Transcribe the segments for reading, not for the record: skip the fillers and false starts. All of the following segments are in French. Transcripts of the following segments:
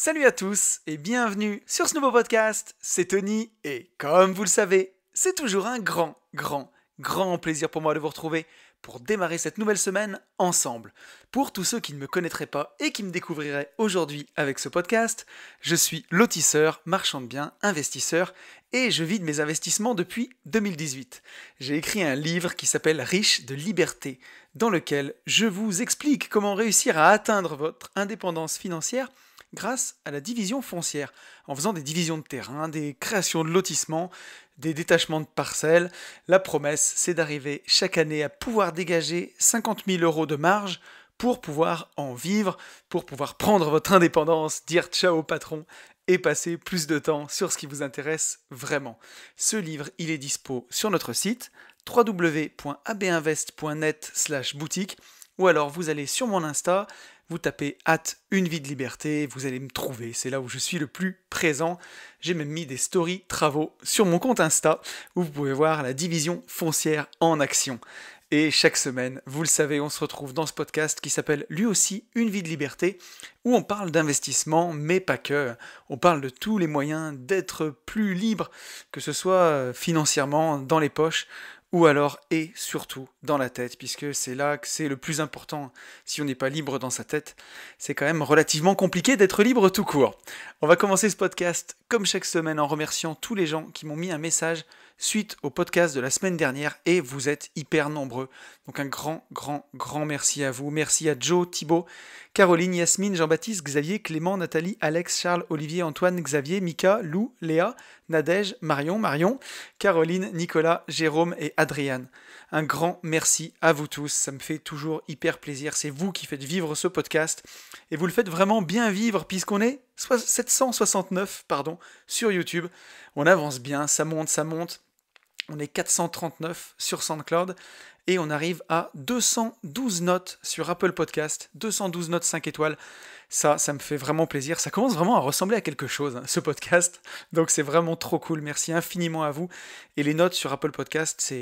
Salut à tous et bienvenue sur ce nouveau podcast, c'est Tony et comme vous le savez, c'est toujours un grand plaisir pour moi de vous retrouver pour démarrer cette nouvelle semaine ensemble. Pour tous ceux qui ne me connaîtraient pas et qui me découvriraient aujourd'hui avec ce podcast, je suis lotisseur, marchand de biens, investisseur et je vis de mes investissements depuis 2018. J'ai écrit un livre qui s'appelle Riche de liberté, dans lequel je vous explique comment réussir à atteindre votre indépendance financière grâce à la division foncière, en faisant des divisions de terrain, des créations de lotissements, des détachements de parcelles. La promesse, c'est d'arriver chaque année à pouvoir dégager 50 000 euros de marge pour pouvoir en vivre, pour pouvoir prendre votre indépendance, dire ciao au patron et passer plus de temps sur ce qui vous intéresse vraiment. Ce livre, il est dispo sur notre site www.abinvest.net/boutique ou alors vous allez sur mon Insta, vous tapez @une vie de liberté, vous allez me trouver, c'est là où je suis le plus présent. J'ai même mis des stories travaux sur mon compte Insta où vous pouvez voir la division foncière en action. Et chaque semaine, vous le savez, on se retrouve dans ce podcast qui s'appelle lui aussi Une vie de liberté, où on parle d'investissement, mais pas que. On parle de tous les moyens d'être plus libre, que ce soit financièrement, dans les poches, ou alors et surtout dans la tête, puisque c'est là que c'est le plus important. Si on n'est pas libre dans sa tête, c'est quand même relativement compliqué d'être libre tout court. On va commencer ce podcast comme chaque semaine en remerciant tous les gens qui m'ont mis un message suite au podcast de la semaine dernière et vous êtes hyper nombreux. Donc un grand merci à vous. Merci à Joe, Thibaut, Caroline, Yasmine, Jean-Baptiste, Xavier, Clément, Nathalie, Alex, Charles, Olivier, Antoine, Xavier, Mika, Lou, Léa, Nadège, Marion, Caroline, Nicolas, Jérôme et Adriane. Un grand merci à vous tous, ça me fait toujours hyper plaisir, c'est vous qui faites vivre ce podcast et vous le faites vraiment bien vivre puisqu'on est 769 sur YouTube. On avance bien, ça monte. On est 439 sur SoundCloud et on arrive à 212 notes sur Apple Podcast, 212 notes 5 étoiles. Ça me fait vraiment plaisir. Ça commence vraiment à ressembler à quelque chose, ce podcast. Donc c'est vraiment trop cool. Merci infiniment à vous. Et les notes sur Apple Podcast,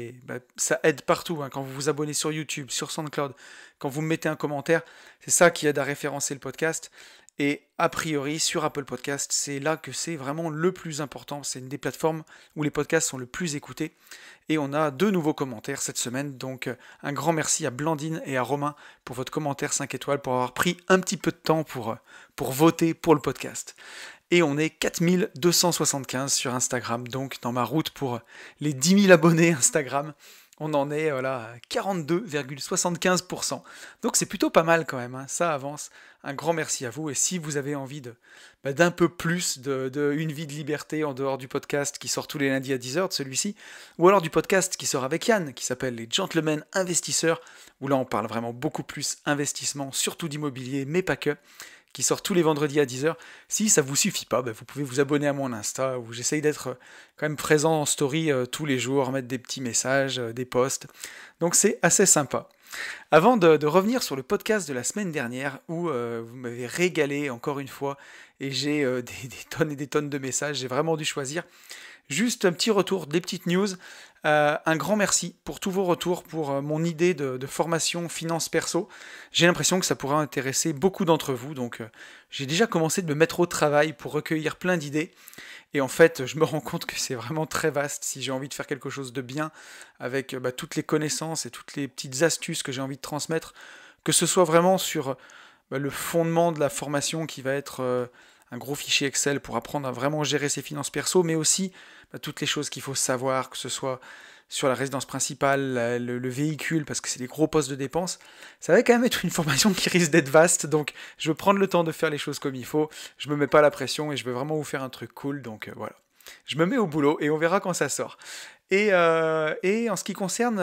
ça aide partout. Quand vous vous abonnez sur YouTube, sur SoundCloud, quand vous mettez un commentaire, c'est ça qui aide à référencer le podcast. Et a priori, sur Apple Podcast, c'est là que c'est vraiment le plus important. C'est une des plateformes où les podcasts sont le plus écoutés. Et on a 2 nouveaux commentaires cette semaine. Donc un grand merci à Blandine et à Romain pour votre commentaire 5 étoiles, pour avoir pris un petit peu de temps pour voter pour le podcast. Et on est 4275 sur Instagram, donc dans ma route pour les 10 000 abonnés Instagram. On en est à 42,75%. Donc c'est plutôt pas mal quand même, ça avance. Un grand merci à vous. Et si vous avez envie d'un peu plus de Une vie de liberté en dehors du podcast qui sort tous les lundis à 10h de celui-ci, ou alors du podcast qui sort avec Yann, qui s'appelle Les Gentlemen Investisseurs, où là on parle vraiment beaucoup plus investissement, surtout d'immobilier, mais pas que, qui sort tous les vendredis à 10h. Si ça vous suffit pas, vous pouvez vous abonner à mon Insta, où j'essaye d'être quand même présent en story tous les jours, mettre des petits messages, des posts. Donc c'est assez sympa. Avant de revenir sur le podcast de la semaine dernière, où vous m'avez régalé encore une fois, et j'ai des tonnes et des tonnes de messages, j'ai vraiment dû choisir. Juste un petit retour, des petites news. Un grand merci pour tous vos retours, pour mon idée de formation finance perso. J'ai l'impression que ça pourra intéresser beaucoup d'entre vous, donc j'ai déjà commencé de me mettre au travail pour recueillir plein d'idées. Et en fait, je me rends compte que c'est vraiment très vaste si j'ai envie de faire quelque chose de bien avec toutes les connaissances et toutes les petites astuces que j'ai envie de transmettre, que ce soit vraiment sur le fondement de la formation qui va être un gros fichier Excel pour apprendre à vraiment gérer ses finances perso, mais aussi toutes les choses qu'il faut savoir, que ce soit sur la résidence principale, le véhicule, parce que c'est des gros postes de dépenses. Ça va quand même être une formation qui risque d'être vaste, donc je veux prendre le temps de faire les choses comme il faut, je me mets pas la pression et je veux vraiment vous faire un truc cool, donc voilà. Je me mets au boulot et on verra quand ça sort. Et en ce qui concerne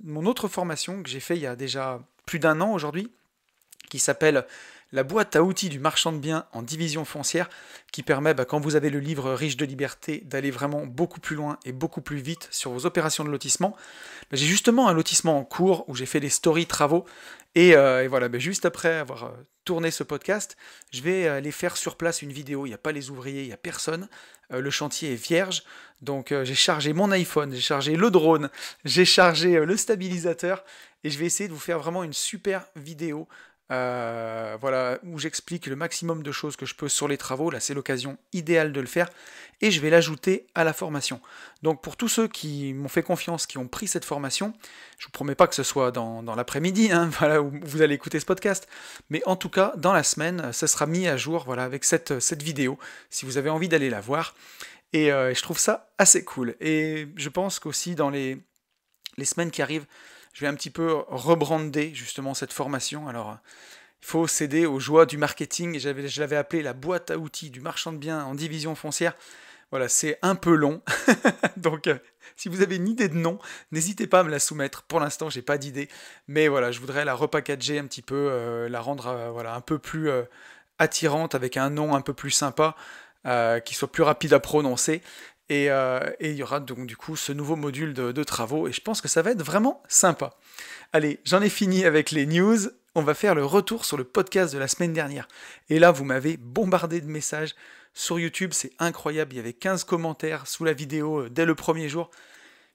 mon autre formation que j'ai fait il y a déjà plus d'1 an aujourd'hui, qui s'appelle la boîte à outils du marchand de biens en division foncière, qui permet, quand vous avez le livre Riche de liberté, d'aller vraiment beaucoup plus loin et beaucoup plus vite sur vos opérations de lotissement. J'ai justement un lotissement en cours où j'ai fait des stories travaux, et voilà, juste après avoir tourné ce podcast, je vais aller faire sur place une vidéo. Il n'y a pas les ouvriers, il n'y a personne, le chantier est vierge, donc j'ai chargé mon iPhone, j'ai chargé le drone, j'ai chargé le stabilisateur, et je vais essayer de vous faire vraiment une super vidéo voilà, où j'explique le maximum de choses que je peux sur les travaux. Là, c'est l'occasion idéale de le faire. Et je vais l'ajouter à la formation. Donc pour tous ceux qui m'ont fait confiance, qui ont pris cette formation, je vous promets pas que ce soit dans l'après-midi, hein, voilà, où vous allez écouter ce podcast, mais en tout cas, dans la semaine, ça sera mis à jour, voilà, avec cette vidéo, si vous avez envie d'aller la voir. Et je trouve ça assez cool. Et je pense qu'aussi dans les semaines qui arrivent, je vais un petit peu rebrander justement cette formation. Alors, il faut céder aux joies du marketing. Et je l'avais appelé la boîte à outils du marchand de biens en division foncière. Voilà, c'est un peu long. Donc, si vous avez une idée de nom, n'hésitez pas à me la soumettre. Pour l'instant, j'ai pas d'idée. Mais voilà, je voudrais la repackager un petit peu, la rendre voilà, un peu plus attirante, avec un nom un peu plus sympa, qui soit plus rapide à prononcer. Et il y aura donc du coup ce nouveau module de travaux. Et je pense que ça va être vraiment sympa. Allez, j'en ai fini avec les news. On va faire le retour sur le podcast de la semaine dernière. Et là, vous m'avez bombardé de messages sur YouTube, c'est incroyable. Il y avait 15 commentaires sous la vidéo dès le premier jour.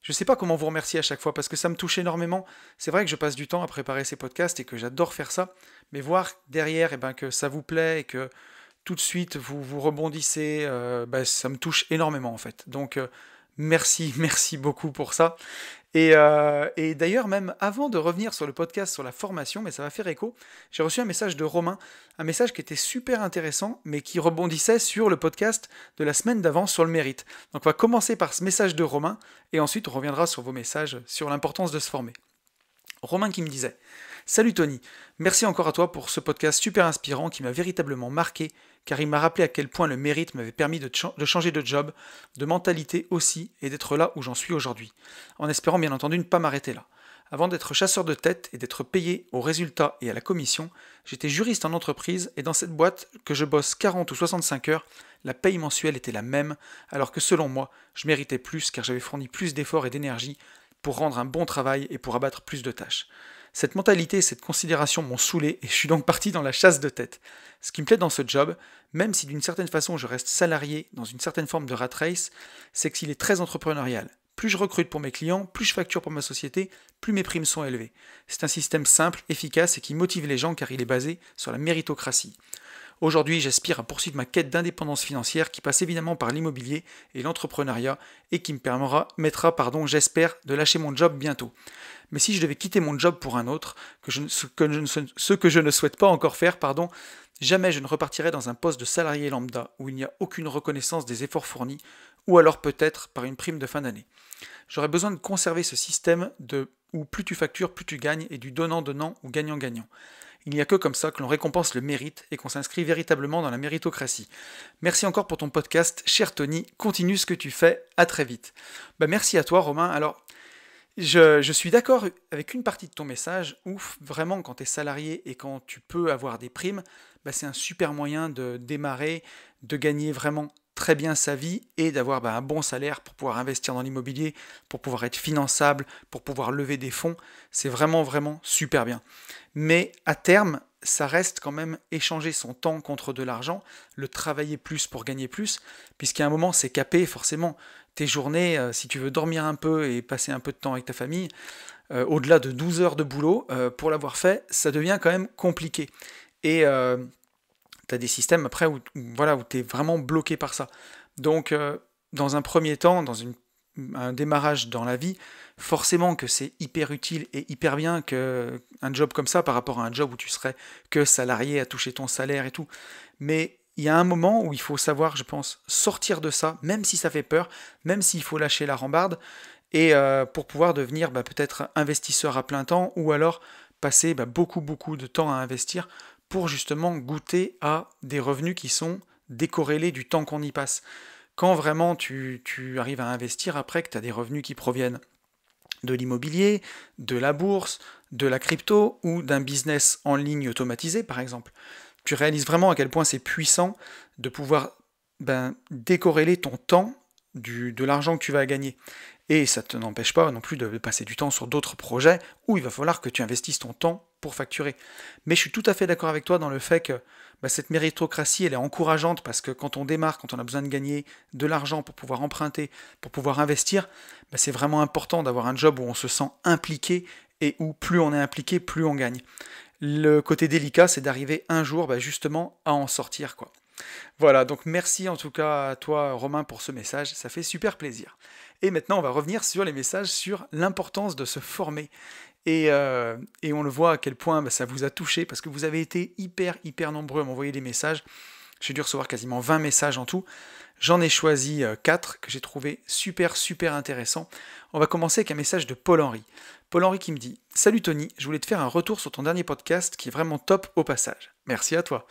Je ne sais pas comment vous remercier à chaque fois parce que ça me touche énormément. C'est vrai que je passe du temps à préparer ces podcasts et que j'adore faire ça. Mais voir derrière que ça vous plaît et que tout de suite vous rebondissez, ça me touche énormément en fait. Donc merci, merci beaucoup pour ça. Et d'ailleurs, même avant de revenir sur le podcast sur la formation, mais ça va faire écho, j'ai reçu un message de Romain, un message qui était super intéressant, mais qui rebondissait sur le podcast de la semaine d'avant sur le mérite. Donc on va commencer par ce message de Romain, et ensuite on reviendra sur vos messages sur l'importance de se former. Romain qui me disait: Salut Tony, merci encore à toi pour ce podcast super inspirant qui m'a véritablement marqué, car il m'a rappelé à quel point le mérite m'avait permis de changer de job, de mentalité aussi, et d'être là où j'en suis aujourd'hui, en espérant bien entendu ne pas m'arrêter là. Avant d'être chasseur de tête et d'être payé au résultat et à la commission, j'étais juriste en entreprise, et dans cette boîte que je bosse 40 ou 65 heures, la paye mensuelle était la même, alors que selon moi, je méritais plus car j'avais fourni plus d'efforts et d'énergie pour rendre un bon travail et pour abattre plus de tâches. Cette mentalité et cette considération m'ont saoulé et je suis donc parti dans la chasse de tête. Ce qui me plaît dans ce job, même si d'une certaine façon je reste salarié dans une certaine forme de rat race, c'est qu'il est très entrepreneurial. Plus je recrute pour mes clients, plus je facture pour ma société, plus mes primes sont élevées. C'est un système simple, efficace et qui motive les gens car il est basé sur la méritocratie. Aujourd'hui, j'aspire à poursuivre ma quête d'indépendance financière qui passe évidemment par l'immobilier et l'entrepreneuriat et qui me permettra, j'espère, de lâcher mon job bientôt. Mais si je devais quitter mon job pour un autre, ce que je ne souhaite pas encore faire, jamais je ne repartirai dans un poste de salarié lambda où il n'y a aucune reconnaissance des efforts fournis, ou alors peut-être par une prime de fin d'année. J'aurais besoin de conserver ce système où plus tu factures, plus tu gagnes, et du donnant-donnant ou gagnant-gagnant. Il n'y a que comme ça que l'on récompense le mérite et qu'on s'inscrit véritablement dans la méritocratie. Merci encore pour ton podcast, cher Tony, continue ce que tu fais, à très vite. Merci à toi Romain. Alors, je suis d'accord avec une partie de ton message, où vraiment quand tu es salarié et quand tu peux avoir des primes, c'est un super moyen de démarrer, de gagner vraiment très bien sa vie et d'avoir un bon salaire pour pouvoir investir dans l'immobilier, pour pouvoir être finançable, pour pouvoir lever des fonds. C'est vraiment, vraiment super bien. Mais à terme, ça reste quand même échanger son temps contre de l'argent, le travailler plus pour gagner plus, puisqu'à un moment, c'est capé forcément. Tes journées, si tu veux dormir un peu et passer un peu de temps avec ta famille, au-delà de 12 heures de boulot, pour l'avoir fait, ça devient quand même compliqué. Et tu as des systèmes après où tu es vraiment bloqué par ça. Donc, dans un premier temps, un démarrage dans la vie, forcément que c'est hyper utile et hyper bien qu'un job comme ça par rapport à un job où tu serais que salarié à toucher ton salaire et tout. Mais il y a un moment où il faut savoir, je pense, sortir de ça, même si ça fait peur, même s'il faut lâcher la rambarde, et pour pouvoir devenir peut-être investisseur à plein temps, ou alors passer beaucoup, beaucoup de temps à investir pour justement goûter à des revenus qui sont décorrélés du temps qu'on y passe. Quand vraiment tu arrives à investir après, que tu as des revenus qui proviennent de l'immobilier, de la bourse, de la crypto ou d'un business en ligne automatisé par exemple, tu réalises vraiment à quel point c'est puissant de pouvoir décorréler ton temps de l'argent que tu vas gagner. Et ça ne t'empêche pas non plus de passer du temps sur d'autres projets où il va falloir que tu investisses ton temps pour facturer. Mais je suis tout à fait d'accord avec toi dans le fait que cette méritocratie, elle est encourageante parce que quand on démarre, quand on a besoin de gagner de l'argent pour pouvoir emprunter, pour pouvoir investir, c'est vraiment important d'avoir un job où on se sent impliqué et où plus on est impliqué, plus on gagne. Le côté délicat, c'est d'arriver un jour justement à en sortir, quoi. Voilà, donc merci en tout cas à toi Romain pour ce message, ça fait super plaisir. Et maintenant on va revenir sur les messages sur l'importance de se former. Et on le voit à quel point ça vous a touché, parce que vous avez été hyper nombreux à m'envoyer des messages. J'ai dû recevoir quasiment 20 messages en tout. J'en ai choisi 4 que j'ai trouvé super intéressants. On va commencer avec un message de Paul-Henri. Paul-Henri qui me dit: Salut Tony, je voulais te faire un retour sur ton dernier podcast qui est vraiment top au passage. Merci à toi.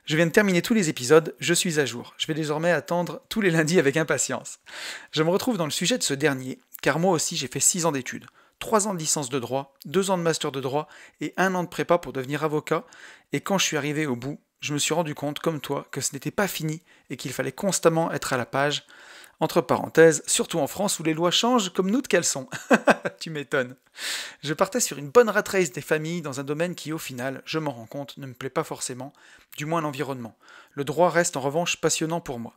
Je viens de terminer tous les épisodes, je suis à jour. Je vais désormais attendre tous les lundis avec impatience. Je me retrouve dans le sujet de ce dernier, car moi aussi j'ai fait 6 ans d'études. 3 ans de licence de droit, 2 ans de master de droit et 1 an de prépa pour devenir avocat. Et quand je suis arrivé au bout, je me suis rendu compte, comme toi, que ce n'était pas fini et qu'il fallait constamment être à la page. Entre parenthèses, surtout en France où les lois changent comme nous de qu'elles sont. Tu m'étonnes. Je partais sur une bonne rat race des familles dans un domaine qui, au final, je m'en rends compte, ne me plaît pas forcément, du moins l'environnement. Le droit reste en revanche passionnant pour moi.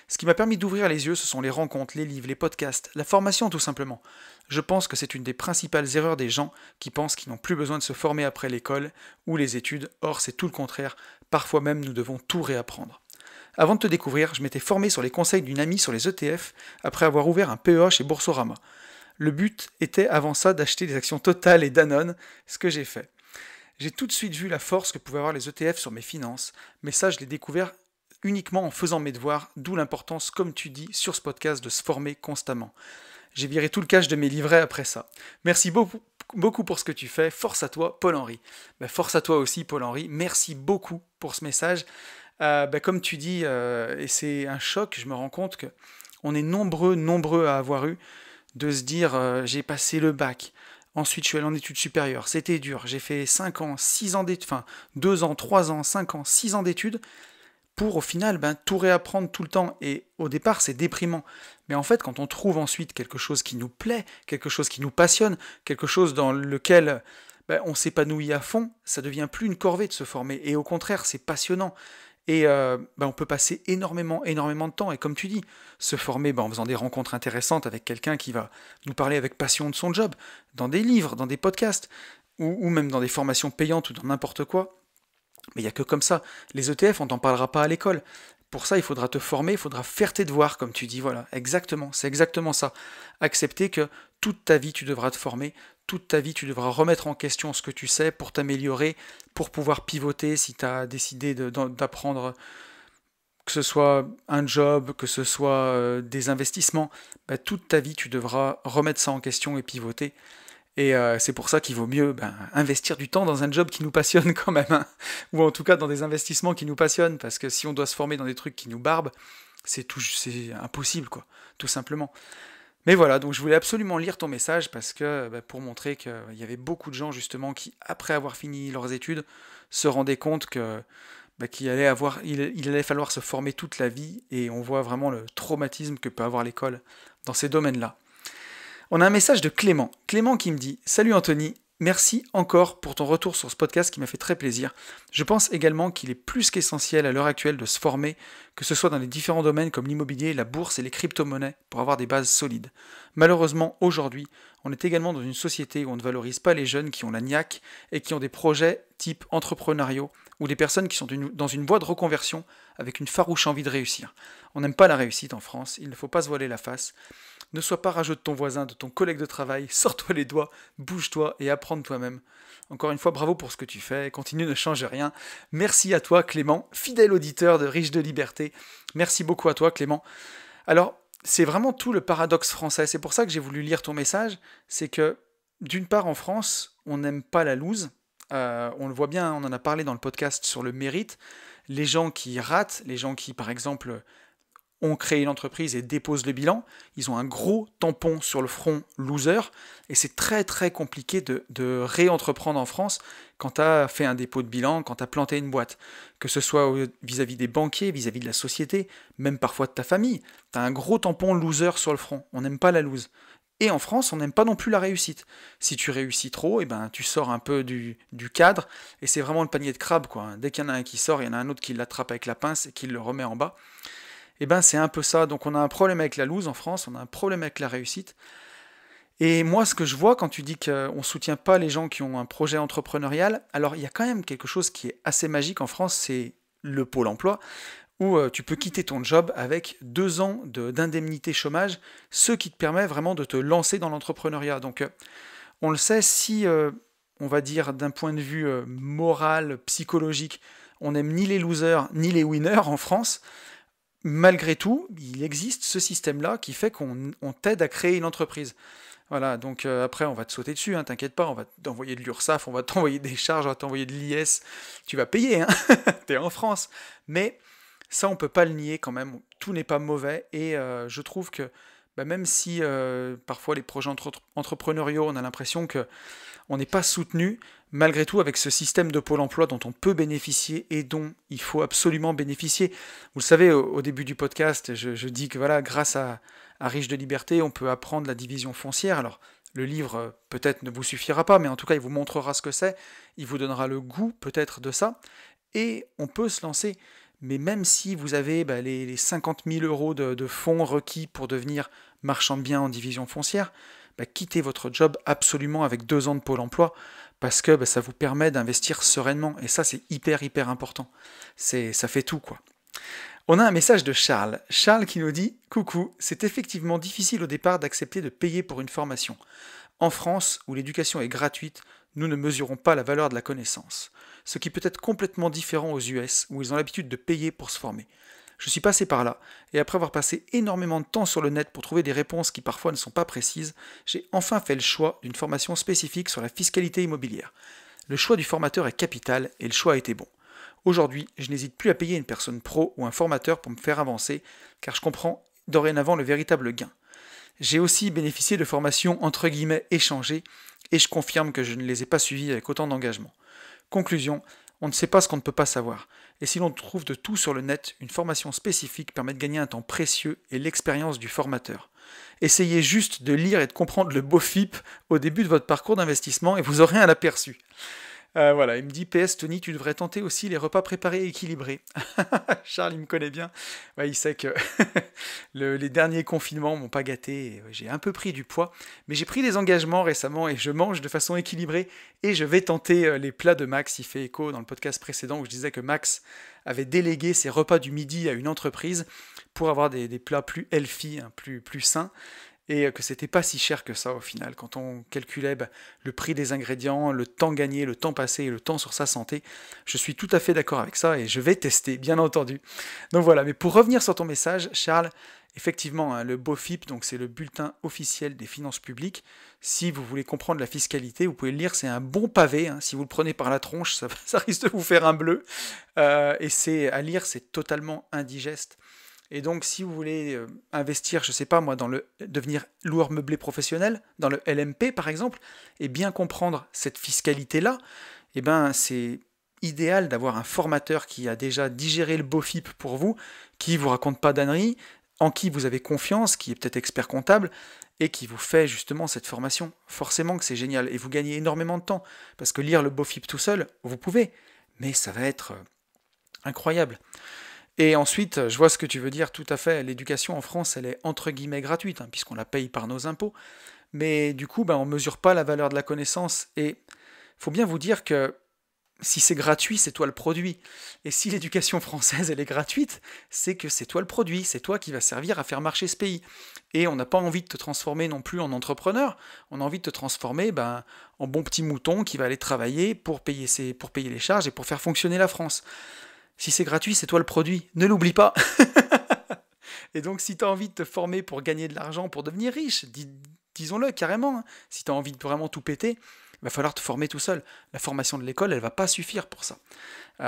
Ce qui m'a permis d'ouvrir les yeux, ce sont les rencontres, les livres, les podcasts, la formation tout simplement. Je pense que c'est une des principales erreurs des gens qui pensent qu'ils n'ont plus besoin de se former après l'école ou les études, or c'est tout le contraire, parfois même nous devons tout réapprendre. Avant de te découvrir, je m'étais formé sur les conseils d'une amie sur les ETF après avoir ouvert un PEA chez Boursorama. Le but était avant ça d'acheter des actions Total et Danone, ce que j'ai fait. J'ai tout de suite vu la force que pouvaient avoir les ETF sur mes finances, mais ça je l'ai découvert uniquement en faisant mes devoirs, d'où l'importance, comme tu dis, sur ce podcast de se former constamment. J'ai viré tout le cash de mes livrets après ça. Merci beaucoup pour ce que tu fais. Force à toi, Paul-Henri. Force à toi aussi, Paul-Henri. Merci beaucoup pour ce message. Comme tu dis, et c'est un choc, je me rends compte que on est nombreux à avoir eu, de se dire j'ai passé le bac, ensuite je suis allé en études supérieures, c'était dur, j'ai fait 5 ans, 6 ans d'études, 2 ans, 3 ans, 5 ans, 6 ans d'études, pour au final tout réapprendre tout le temps. Et au départ, c'est déprimant. Mais en fait, quand on trouve ensuite quelque chose qui nous plaît, quelque chose qui nous passionne, quelque chose dans lequel on s'épanouit à fond, ça devient plus une corvée de se former. Et au contraire, c'est passionnant. Et on peut passer énormément de temps. Et comme tu dis, se former en faisant des rencontres intéressantes avec quelqu'un qui va nous parler avec passion de son job, dans des livres, dans des podcasts, ou même dans des formations payantes ou dans n'importe quoi. Mais il n'y a que comme ça. Les ETF, on t'en parlera pas à l'école. Pour ça, il faudra te former, il faudra faire tes devoirs, comme tu dis. Voilà, exactement, c'est exactement ça. Accepter que toute ta vie, tu devras te former, toute ta vie, tu devras remettre en question ce que tu sais pour t'améliorer, pour pouvoir pivoter si tu as décidé d'apprendre, que ce soit un job, que ce soit des investissements. Toute ta vie, tu devras remettre ça en question et pivoter. Et c'est pour ça qu'il vaut mieux investir du temps dans un job qui nous passionne quand même, hein. Ou en tout cas dans des investissements qui nous passionnent, parce que si on doit se former dans des trucs qui nous barbent, c'est impossible, quoi, tout simplement. Mais voilà, donc je voulais absolument lire ton message, parce que pour montrer qu'il y avait beaucoup de gens justement qui, après avoir fini leurs études, se rendaient compte que il allait falloir se former toute la vie, et on voit vraiment le traumatisme que peut avoir l'école dans ces domaines-là. On a un message de Clément. Clément qui me dit: Salut Anthony, merci encore pour ton retour sur ce podcast qui m'a fait très plaisir. Je pense également qu'il est plus qu'essentiel à l'heure actuelle de se former, que ce soit dans les différents domaines comme l'immobilier, la bourse et les crypto-monnaies, pour avoir des bases solides. Malheureusement, aujourd'hui, on est également dans une société où on ne valorise pas les jeunes qui ont la niaque et qui ont des projets type entrepreneuriaux, ou des personnes qui sont dans une voie de reconversion avec une farouche envie de réussir. On n'aime pas la réussite en France, il ne faut pas se voiler la face. Ne sois pas rageux de ton voisin, de ton collègue de travail, sors-toi les doigts, bouge-toi et apprends de toi-même. Encore une fois, bravo pour ce que tu fais, continue, ne change rien. Merci à toi Clément, fidèle auditeur de Riche de Liberté. Merci beaucoup à toi Clément. Alors, c'est vraiment tout le paradoxe français, c'est pour ça que j'ai voulu lire ton message, c'est que d'une part en France, on n'aime pas la loose, on le voit bien, on en a parlé dans le podcast sur le mérite, les gens qui ratent, les gens qui par exemple ont créé une entreprise et déposent le bilan, ils ont un gros tampon sur le front loser, et c'est très compliqué de réentreprendre en France quand tu as fait un dépôt de bilan, quand tu as planté une boîte, que ce soit vis-à-vis des banquiers, vis-à-vis de la société, même parfois de ta famille, tu as un gros tampon loser sur le front, on n'aime pas la lose. Et en France, on n'aime pas non plus la réussite. Si tu réussis trop, tu sors un peu du cadre, et c'est vraiment le panier de crabe, quoi. Dès qu'il y en a un qui sort, il y en a un autre qui l'attrape avec la pince et qui le remet en bas. C'est un peu ça. Donc on a un problème avec la loose en France, on a un problème avec la réussite. Et moi, ce que je vois quand tu dis qu'on ne soutient pas les gens qui ont un projet entrepreneurial, alors il y a quand même quelque chose qui est assez magique en France, c'est le pôle emploi, où tu peux quitter ton job avec 2 ans d'indemnité chômage, ce qui te permet vraiment de te lancer dans l'entrepreneuriat. Donc on le sait, si on va dire d'un point de vue moral, psychologique, on n'aime ni les losers ni les winners en France, malgré tout, il existe ce système-là qui fait qu'on t'aide à créer une entreprise. Voilà, donc après on va te sauter dessus, hein, t'inquiète pas, on va t'envoyer de l'URSSAF, on va t'envoyer des charges, on va t'envoyer de l'IS, tu vas payer, hein, t'es en France. Mais ça on peut pas le nier quand même, tout n'est pas mauvais, et je trouve que bah, même si parfois les projets entrepreneuriaux, on a l'impression que on n'est pas soutenu, malgré tout, avec ce système de Pôle emploi dont on peut bénéficier et dont il faut absolument bénéficier. Vous le savez, au début du podcast, je dis que voilà, grâce à Riche de Liberté, on peut apprendre la division foncière. Alors, le livre peut-être ne vous suffira pas, mais en tout cas, il vous montrera ce que c'est, il vous donnera le goût peut-être de ça, et on peut se lancer. Mais même si vous avez les 50 000 euros de fonds requis pour devenir marchand de biens en division foncière, quittez votre job absolument avec 2 ans de Pôle emploi parce que ça vous permet d'investir sereinement. Et ça, c'est hyper, hyper important. Ça fait tout, quoi. On a un message de Charles. Charles qui nous dit « Coucou, c'est effectivement difficile au départ d'accepter de payer pour une formation. En France, où l'éducation est gratuite, nous ne mesurons pas la valeur de la connaissance. Ce qui peut être complètement différent aux US, où ils ont l'habitude de payer pour se former. Je suis passé par là, et après avoir passé énormément de temps sur le net pour trouver des réponses qui parfois ne sont pas précises, j'ai enfin fait le choix d'une formation spécifique sur la fiscalité immobilière. Le choix du formateur est capital, et le choix a été bon. Aujourd'hui, je n'hésite plus à payer une personne pro ou un formateur pour me faire avancer, car je comprends dorénavant le véritable gain. J'ai aussi bénéficié de formations entre guillemets échangées, et je confirme que je ne les ai pas suivies avec autant d'engagement. Conclusion, on ne sait pas ce qu'on ne peut pas savoir. Et si l'on trouve de tout sur le net, une formation spécifique permet de gagner un temps précieux et l'expérience du formateur. Essayez juste de lire et de comprendre le BOFIP au début de votre parcours d'investissement et vous aurez un aperçu. Voilà, il me dit PS Tony, tu devrais tenter aussi les repas préparés et équilibrés. Charles, il me connaît bien. Ouais, il sait que les derniers confinements m'ont pas gâté. J'ai un peu pris du poids, mais j'ai pris des engagements récemment et je mange de façon équilibrée. Et je vais tenter les plats de Max. Il fait écho dans le podcast précédent où je disais que Max avait délégué ses repas du midi à une entreprise pour avoir des plats plus healthy, hein, plus sains. Et que c'était pas si cher que ça au final. Quand on calculait le prix des ingrédients, le temps gagné, le temps passé et le temps sur sa santé, je suis tout à fait d'accord avec ça et je vais tester, bien entendu. Donc voilà, mais pour revenir sur ton message, Charles, effectivement, hein, le BOFIP, donc c'est le bulletin officiel des finances publiques. Si vous voulez comprendre la fiscalité, vous pouvez le lire, c'est un bon pavé. Hein, si vous le prenez par la tronche, ça risque de vous faire un bleu. Et c'est à lire, c'est totalement indigeste. Et donc, si vous voulez investir, je ne sais pas moi, devenir loueur meublé professionnel, dans le LMP par exemple, et bien comprendre cette fiscalité-là, eh ben, c'est idéal d'avoir un formateur qui a déjà digéré le BOFIP pour vous, qui vous raconte pas d'âneries, en qui vous avez confiance, qui est peut-être expert comptable, et qui vous fait justement cette formation. Forcément que c'est génial, et vous gagnez énormément de temps, parce que lire le BOFIP tout seul, vous pouvez, mais ça va être incroyable. Et ensuite, je vois ce que tu veux dire, tout à fait. L'éducation en France, elle est entre guillemets gratuite, hein, puisqu'on la paye par nos impôts. Mais du coup, on ne mesure pas la valeur de la connaissance. Et il faut bien vous dire que si c'est gratuit, c'est toi le produit. Et si l'éducation française, elle est gratuite, c'est que c'est toi le produit, c'est toi qui vas servir à faire marcher ce pays. Et on n'a pas envie de te transformer non plus en entrepreneur, on a envie de te transformer en bon petit mouton qui va aller travailler pour payer les charges et pour faire fonctionner la France. Si c'est gratuit, c'est toi le produit. Ne l'oublie pas. Et donc, si tu as envie de te former pour gagner de l'argent, pour devenir riche, disons-le carrément, hein, si tu as envie de vraiment tout péter, il va falloir te former tout seul. La formation de l'école, elle ne va pas suffire pour ça.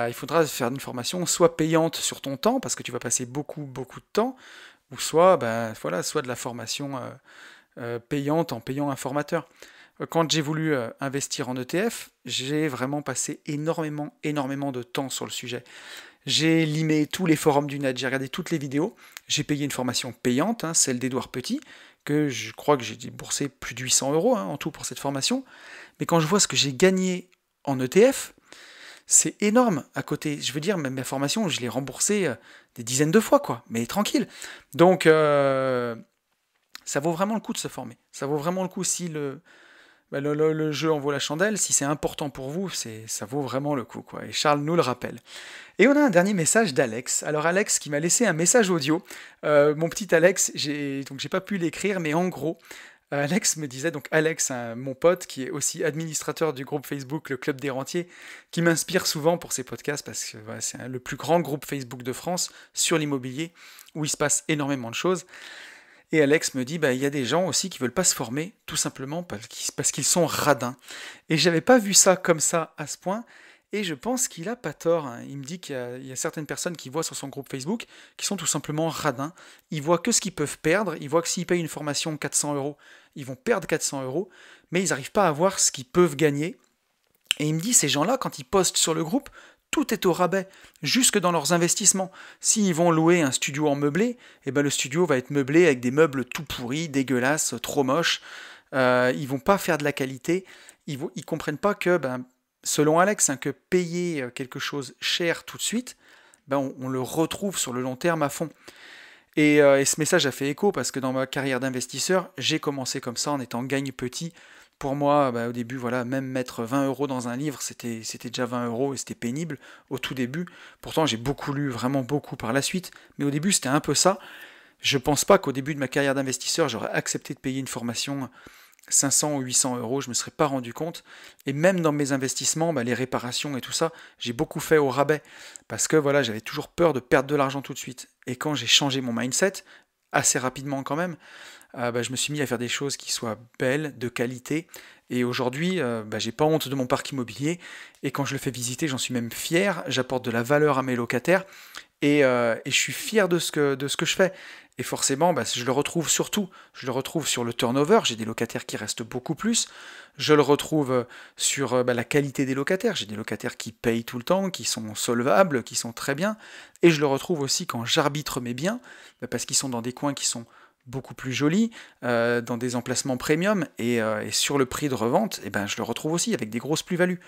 Il faudra faire une formation soit payante sur ton temps, parce que tu vas passer beaucoup, beaucoup de temps, ou soit de la formation payante en payant un formateur. Quand j'ai voulu investir en ETF, j'ai vraiment passé énormément de temps sur le sujet. J'ai limé tous les forums du net, j'ai regardé toutes les vidéos, j'ai payé une formation payante, hein, celle d'Edouard Petit, que je crois que j'ai déboursé plus de 800 € hein, en tout pour cette formation. Mais quand je vois ce que j'ai gagné en ETF, c'est énorme à côté. Je veux dire, même ma formation, je l'ai remboursée des dizaines de fois, quoi, mais tranquille. Donc, ça vaut vraiment le coup de se former. Ça vaut vraiment le coup si le jeu en vaut la chandelle, si c'est important pour vous, ça vaut vraiment le coup, quoi. Et Charles nous le rappelle. Et on a un dernier message d'Alex. Alors Alex qui m'a laissé un message audio. Mon petit Alex, donc j'ai pas pu l'écrire, mais en gros, Alex me disait, donc Alex, mon pote, qui est aussi administrateur du groupe Facebook, le Club des Rentiers, qui m'inspire souvent pour ses podcasts, parce que voilà, c'est le plus grand groupe Facebook de France sur l'immobilier, où il se passe énormément de choses. Et Alex me dit, bah, il y a des gens aussi qui veulent pas se former, tout simplement parce qu'ils sont radins. Et j'avais pas vu ça comme ça à ce point, et je pense qu'il a pas tort, hein. Il me dit qu'il y a certaines personnes qui voient sur son groupe Facebook qui sont tout simplement radins. Ils voient que ce qu'ils peuvent perdre, ils voient que s'ils payent une formation 400 euros, ils vont perdre 400 euros, mais ils n'arrivent pas à voir ce qu'ils peuvent gagner. Et il me dit, ces gens-là, quand ils postent sur le groupe, tout est au rabais, jusque dans leurs investissements. S'ils vont louer un studio en meublé, eh ben le studio va être meublé avec des meubles tout pourris, dégueulasses, trop moches. Ils vont pas faire de la qualité. Ils comprennent pas que, ben, selon Alex, hein, que payer quelque chose cher tout de suite, ben, on le retrouve sur le long terme à fond. Et ce message a fait écho parce que dans ma carrière d'investisseur, j'ai commencé comme ça en étant gagne petit. Pour moi, bah, au début, voilà, même mettre 20 euros dans un livre, c'était déjà 20 euros et c'était pénible au tout début. Pourtant, j'ai beaucoup lu, vraiment beaucoup par la suite. Mais au début, c'était un peu ça. Je pense pas qu'au début de ma carrière d'investisseur, j'aurais accepté de payer une formation 500 ou 800 euros, je me serais pas rendu compte. Et même dans mes investissements, bah, les réparations et tout ça, j'ai beaucoup fait au rabais. Parce que voilà, j'avais toujours peur de perdre de l'argent tout de suite. Et quand j'ai changé mon mindset, assez rapidement quand même, bah, je me suis mis à faire des choses qui soient belles, de qualité. Et aujourd'hui, bah, j'ai pas honte de mon parc immobilier. Et quand je le fais visiter, j'en suis même fier. J'apporte de la valeur à mes locataires. Et je suis fier de ce que je fais. Et forcément, bah, je le retrouve surtout. Je le retrouve sur le turnover. J'ai des locataires qui restent beaucoup plus. Je le retrouve sur bah, la qualité des locataires. J'ai des locataires qui payent tout le temps, qui sont solvables, qui sont très bien. Et je le retrouve aussi quand j'arbitre mes biens, bah, parce qu'ils sont dans des coins qui sont beaucoup plus jolis, dans des emplacements premium. Et sur le prix de revente, eh ben, je le retrouve aussi avec des grosses plus-values.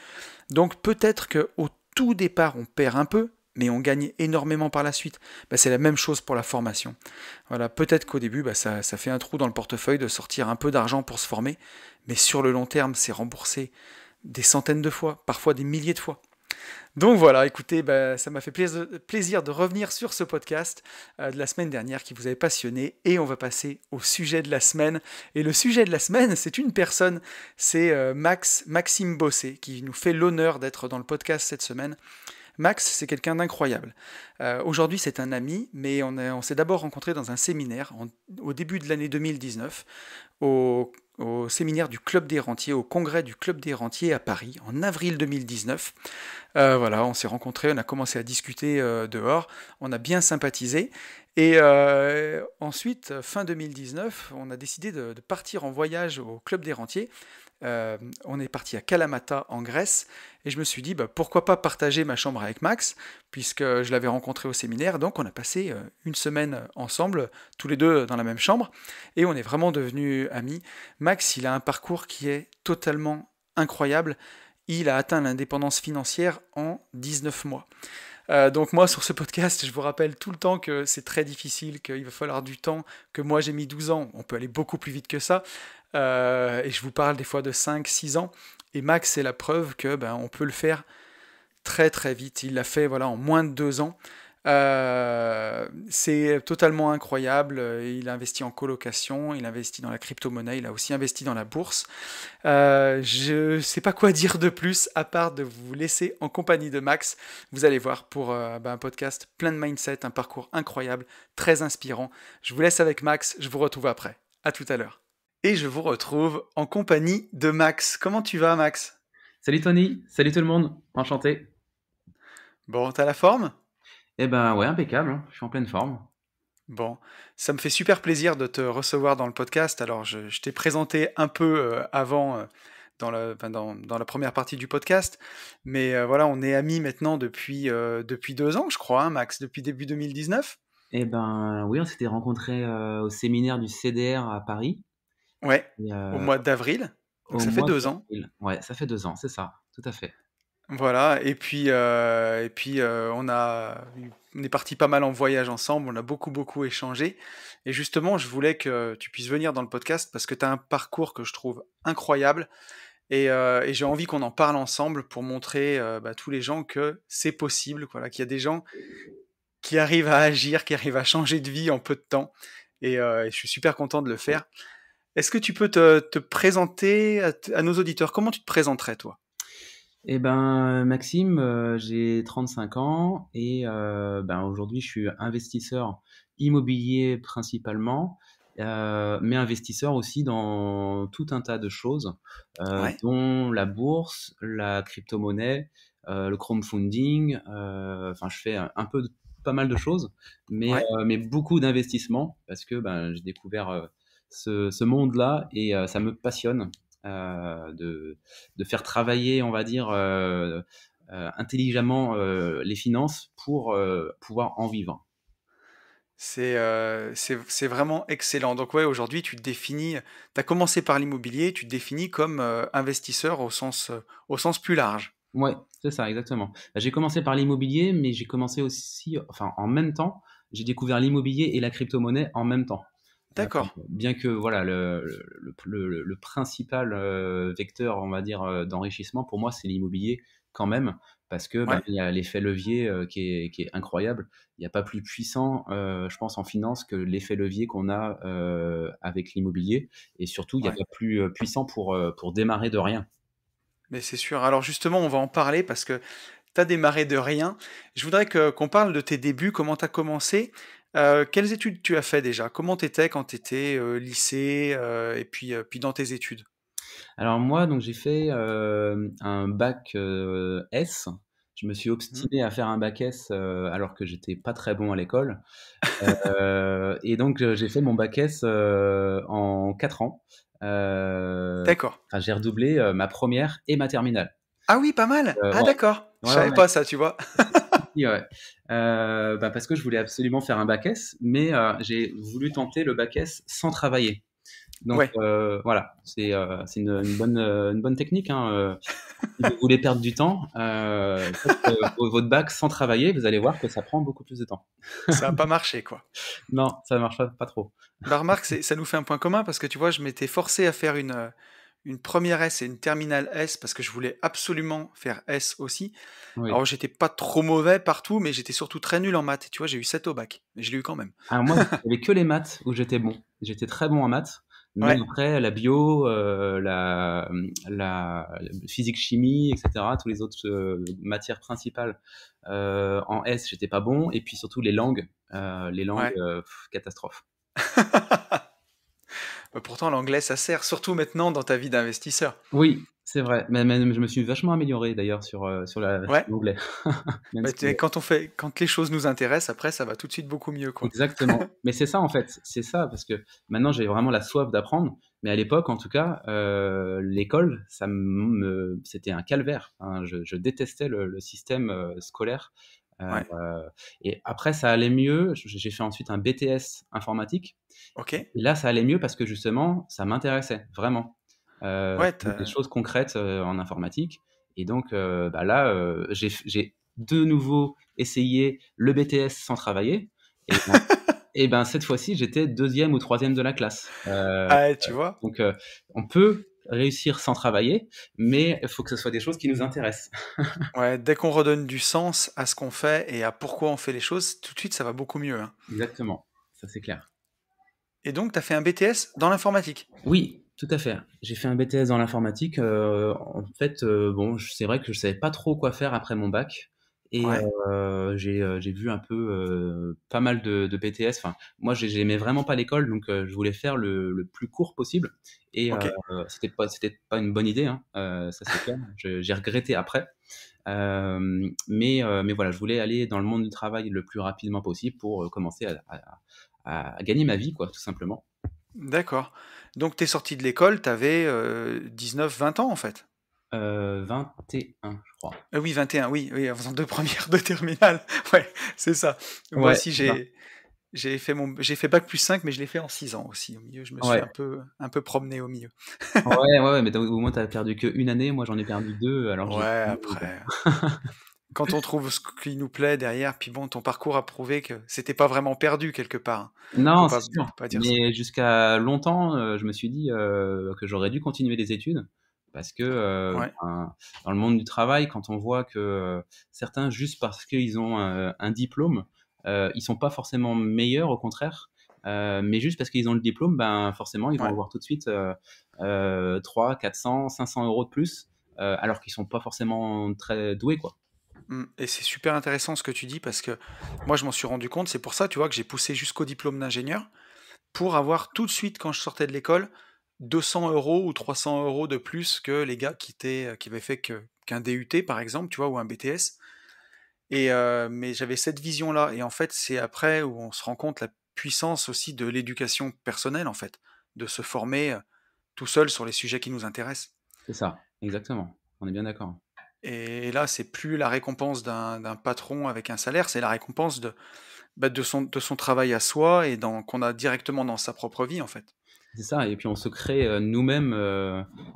Donc peut-être qu'au tout départ, on perd un peu, mais on gagne énormément par la suite. Bah, c'est la même chose pour la formation. Voilà, peut-être qu'au début, bah, ça fait un trou dans le portefeuille de sortir un peu d'argent pour se former, mais sur le long terme, c'est remboursé des centaines de fois, parfois des milliers de fois. Donc voilà, écoutez, bah, ça m'a fait plaisir de revenir sur ce podcast de la semaine dernière qui vous avait passionné, et on va passer au sujet de la semaine. Et le sujet de la semaine, c'est une personne, c'est Maxime Bossé, qui nous fait l'honneur d'être dans le podcast cette semaine. Max, c'est quelqu'un d'incroyable. Aujourd'hui, c'est un ami, mais on s'est d'abord rencontrés dans un séminaire au début de l'année 2019, au séminaire du Club des Rentiers, au congrès du Club des Rentiers à Paris, en avril 2019. Voilà, on s'est rencontrés, on a commencé à discuter dehors, on a bien sympathisé. Et ensuite, fin 2019, on a décidé de partir en voyage au Club des Rentiers. On est parti à Kalamata en Grèce et je me suis dit bah, pourquoi pas partager ma chambre avec Max puisque je l'avais rencontré au séminaire. Donc on a passé une semaine ensemble, tous les deux dans la même chambre, et on est vraiment devenus amis. Max, il a un parcours qui est totalement incroyable. Il a atteint l'indépendance financière en 19 mois. Donc moi sur ce podcast, je vous rappelle tout le temps que c'est très difficile, qu'il va falloir du temps, que moi j'ai mis 12 ans, on peut aller beaucoup plus vite que ça. Et je vous parle des fois de 5-6 ans. Et Max, c'est la preuve que ben, on peut le faire très très vite. Il l'a fait voilà, en moins de 2 ans. C'est totalement incroyable. Il a investi en colocation, il a investi dans la crypto-monnaie, il a aussi investi dans la bourse. Je ne sais pas quoi dire de plus à part de vous laisser en compagnie de Max. Vous allez voir pour un podcast plein de mindset, un parcours incroyable, très inspirant. Je vous laisse avec Max, je vous retrouve après. À tout à l'heure. Et je vous retrouve en compagnie de Max. Comment tu vas, Max? Salut Tony, salut tout le monde, enchanté. Bon, t'as la forme? Eh ben ouais, impeccable, hein, je suis en pleine forme. Bon, ça me fait super plaisir de te recevoir dans le podcast. Alors, je t'ai présenté un peu avant dans la première partie du podcast, mais voilà, on est amis maintenant depuis 2 ans, je crois, hein, Max, depuis début 2019. Eh ben oui, on s'était rencontrés au séminaire du CDR à Paris Ouais, et, au mois d'avril. Donc au ça fait mois 2 ans. d'avril. Ouais, ça fait 2 ans, c'est ça, tout à fait. Voilà, on est parti pas mal en voyage ensemble, on a beaucoup, beaucoup échangé. Et justement, je voulais que tu puisses venir dans le podcast parce que tu as un parcours que je trouve incroyable et j'ai envie qu'on en parle ensemble pour montrer à tous les gens que c'est possible, voilà, qu'il y a des gens qui arrivent à agir, qui arrivent à changer de vie en peu de temps. Et je suis super content de le faire. Est-ce que tu peux te présenter à nos auditeurs? Comment tu te présenterais, toi? Eh ben, Maxime, j'ai 35 ans et ben, aujourd'hui, je suis investisseur immobilier principalement, mais investisseur aussi dans tout un tas de choses, Ouais, dont la bourse, la crypto-monnaie, le crowdfunding, enfin, je fais un peu de pas mal de choses, ouais. mais beaucoup d'investissements parce que, ben, j'ai découvert, ce monde-là et ça me passionne, de faire travailler, on va dire, intelligemment les finances pour pouvoir en vivre. C'est vraiment excellent. Donc ouais, aujourd'hui, tu te définis, tu as commencé par l'immobilier, tu te définis comme investisseur au sens plus large. Ouais, c'est ça, exactement. Bah, j'ai commencé par l'immobilier, mais j'ai commencé aussi, enfin en même temps, j'ai découvert l'immobilier et la crypto-monnaie en même temps. D'accord. Bien que voilà, le principal vecteur, on va dire, d'enrichissement pour moi, c'est l'immobilier quand même, parce que ben, Ouais, il y a l'effet levier qui est incroyable. Il n'y a pas plus puissant, je pense, en finance que l'effet levier qu'on a avec l'immobilier. Et surtout, il n'y a ouais. pas plus puissant pour démarrer de rien. Mais c'est sûr. Alors justement, on va en parler parce que tu as démarré de rien. Je voudrais qu'on parle de tes débuts, comment tu as commencé. Quelles études tu as fait déjà? Comment tu étais quand tu étais lycée puis dans tes études? Alors moi, donc j'ai fait un bac S. Je me suis Mhm. obstiné à faire un bac S alors que j'étais pas très bon à l'école. Et donc j'ai fait mon bac S en 4 ans. D'accord. Enfin, j'ai redoublé ma première et ma terminale. Ah oui, pas mal. Ah Ouais, d'accord. Je ouais, savais ouais, pas ça, tu vois. ouais. Ouais. Bah, parce que je voulais absolument faire un bac S, mais j'ai voulu tenter le bac S sans travailler. Donc Ouais. voilà, c'est une bonne technique, hein, si vous voulez perdre du temps, faites votre bac sans travailler, vous allez voir que ça prend beaucoup plus de temps. Ça a pas marché, quoi. Non, ça ne marche pas trop. Bah remarque, ça nous fait un point commun parce que tu vois, je m'étais forcé à faire une première S et une terminale S parce que je voulais absolument faire S aussi. Oui. Alors j'étais pas trop mauvais partout, mais j'étais surtout très nul en maths. Et tu vois, j'ai eu 7 au bac. Mais je l'ai eu quand même. Alors moi, il y avait que les maths où j'étais bon. J'étais très bon en maths, mais Ouais, après la bio, la physique chimie, et cetera, tous les autres, matières principales, en S, j'étais pas bon et puis surtout les langues, ouais. catastrophe. Bah, pourtant, l'anglais, ça sert, surtout maintenant dans ta vie d'investisseur. Oui, c'est vrai, mais je me suis vachement amélioré d'ailleurs sur Ouais. l'anglais, même Bah, si quand les choses nous intéressent, après, ça va tout de suite beaucoup mieux, quoi. exactement. Mais c'est ça en fait, c'est ça parce que maintenant j'ai vraiment la soif d'apprendre. Mais à l'époque, en tout cas, l'école, c'était un calvaire. Hein. Je détestais le système scolaire. Euh, Ouais. et après, ça allait mieux. J'ai fait ensuite un BTS informatique. Ok. Et là, ça allait mieux parce que justement, ça m'intéressait vraiment. Ouais, Des choses concrètes en informatique. Et donc bah là, j'ai de nouveau essayé le BTS sans travailler. Et ben cette fois-ci, j'étais deuxième ou troisième de la classe. Ah, tu vois? Donc on peut réussir sans travailler, mais il faut que ce soit des choses qui nous intéressent. Ouais, dès qu'on redonne du sens à ce qu'on fait et à pourquoi on fait les choses, tout de suite, ça va beaucoup mieux, hein. Exactement, ça c'est clair. Et donc, tu as fait un BTS dans l'informatique? Oui, tout à fait. J'ai fait un BTS dans l'informatique. En fait, bon, c'est vrai que je savais pas trop quoi faire après mon bac. Et Ouais. j'ai vu un peu pas mal de BTS. Enfin, moi, j'aimais vraiment pas l'école, donc je voulais faire le plus court possible. Et Ok. c'était pas une bonne idée, hein, ça c'est clair. J'ai regretté après. Mais voilà, je voulais aller dans le monde du travail le plus rapidement possible pour commencer à gagner ma vie, quoi, tout simplement. D'accord. Donc, t'es sorti de l'école, t'avais 19, 20 ans, en fait. 21, je crois. Oui, 21, oui, oui, en faisant deux premières, deux terminales. Ouais, c'est ça. Moi Ouais, aussi, c'est ça. j'ai fait bac plus 5, mais je l'ai fait en 6 ans aussi. Au milieu, je me suis Ouais. un peu promené au milieu. Ouais, ouais, ouais, mais au moins, tu as perdu qu'une année. Moi, j'en ai perdu 2 alors que j'ai Ouais, tout année, quoi. après, quand on trouve ce qui nous plaît derrière, puis bon, ton parcours a prouvé que c'était pas vraiment perdu quelque part, hein. Non, c'est sûr, Faut pas dire ça. mais jusqu'à longtemps, je me suis dit, que j'aurais dû continuer les études parce que, Ouais, ben, dans le monde du travail, quand on voit que, certains, juste parce qu'ils ont, un diplôme, ils sont pas forcément meilleurs, au contraire, mais juste parce qu'ils ont le diplôme, ben, forcément, ils vont ouais. avoir tout de suite, 300, 400, 500 € de plus, alors qu'ils sont pas forcément très doués, quoi. Et c'est super intéressant ce que tu dis parce que moi, je m'en suis rendu compte. C'est pour ça, tu vois, que j'ai poussé jusqu'au diplôme d'ingénieur pour avoir tout de suite, quand je sortais de l'école, 200 euros ou 300 euros de plus que les gars qui avaient fait qu'un DUT, par exemple, tu vois, ou un BTS. Mais j'avais cette vision-là. Et en fait, c'est après où on se rend compte la puissance aussi de l'éducation personnelle, en fait, de se former tout seul sur les sujets qui nous intéressent. C'est ça, exactement. On est bien d'accord. Et là, c'est plus la récompense d'un patron avec un salaire, c'est la récompense bah, de son travail à soi et qu'on a directement dans sa propre vie, en fait. C'est ça, et puis on se crée nous-mêmes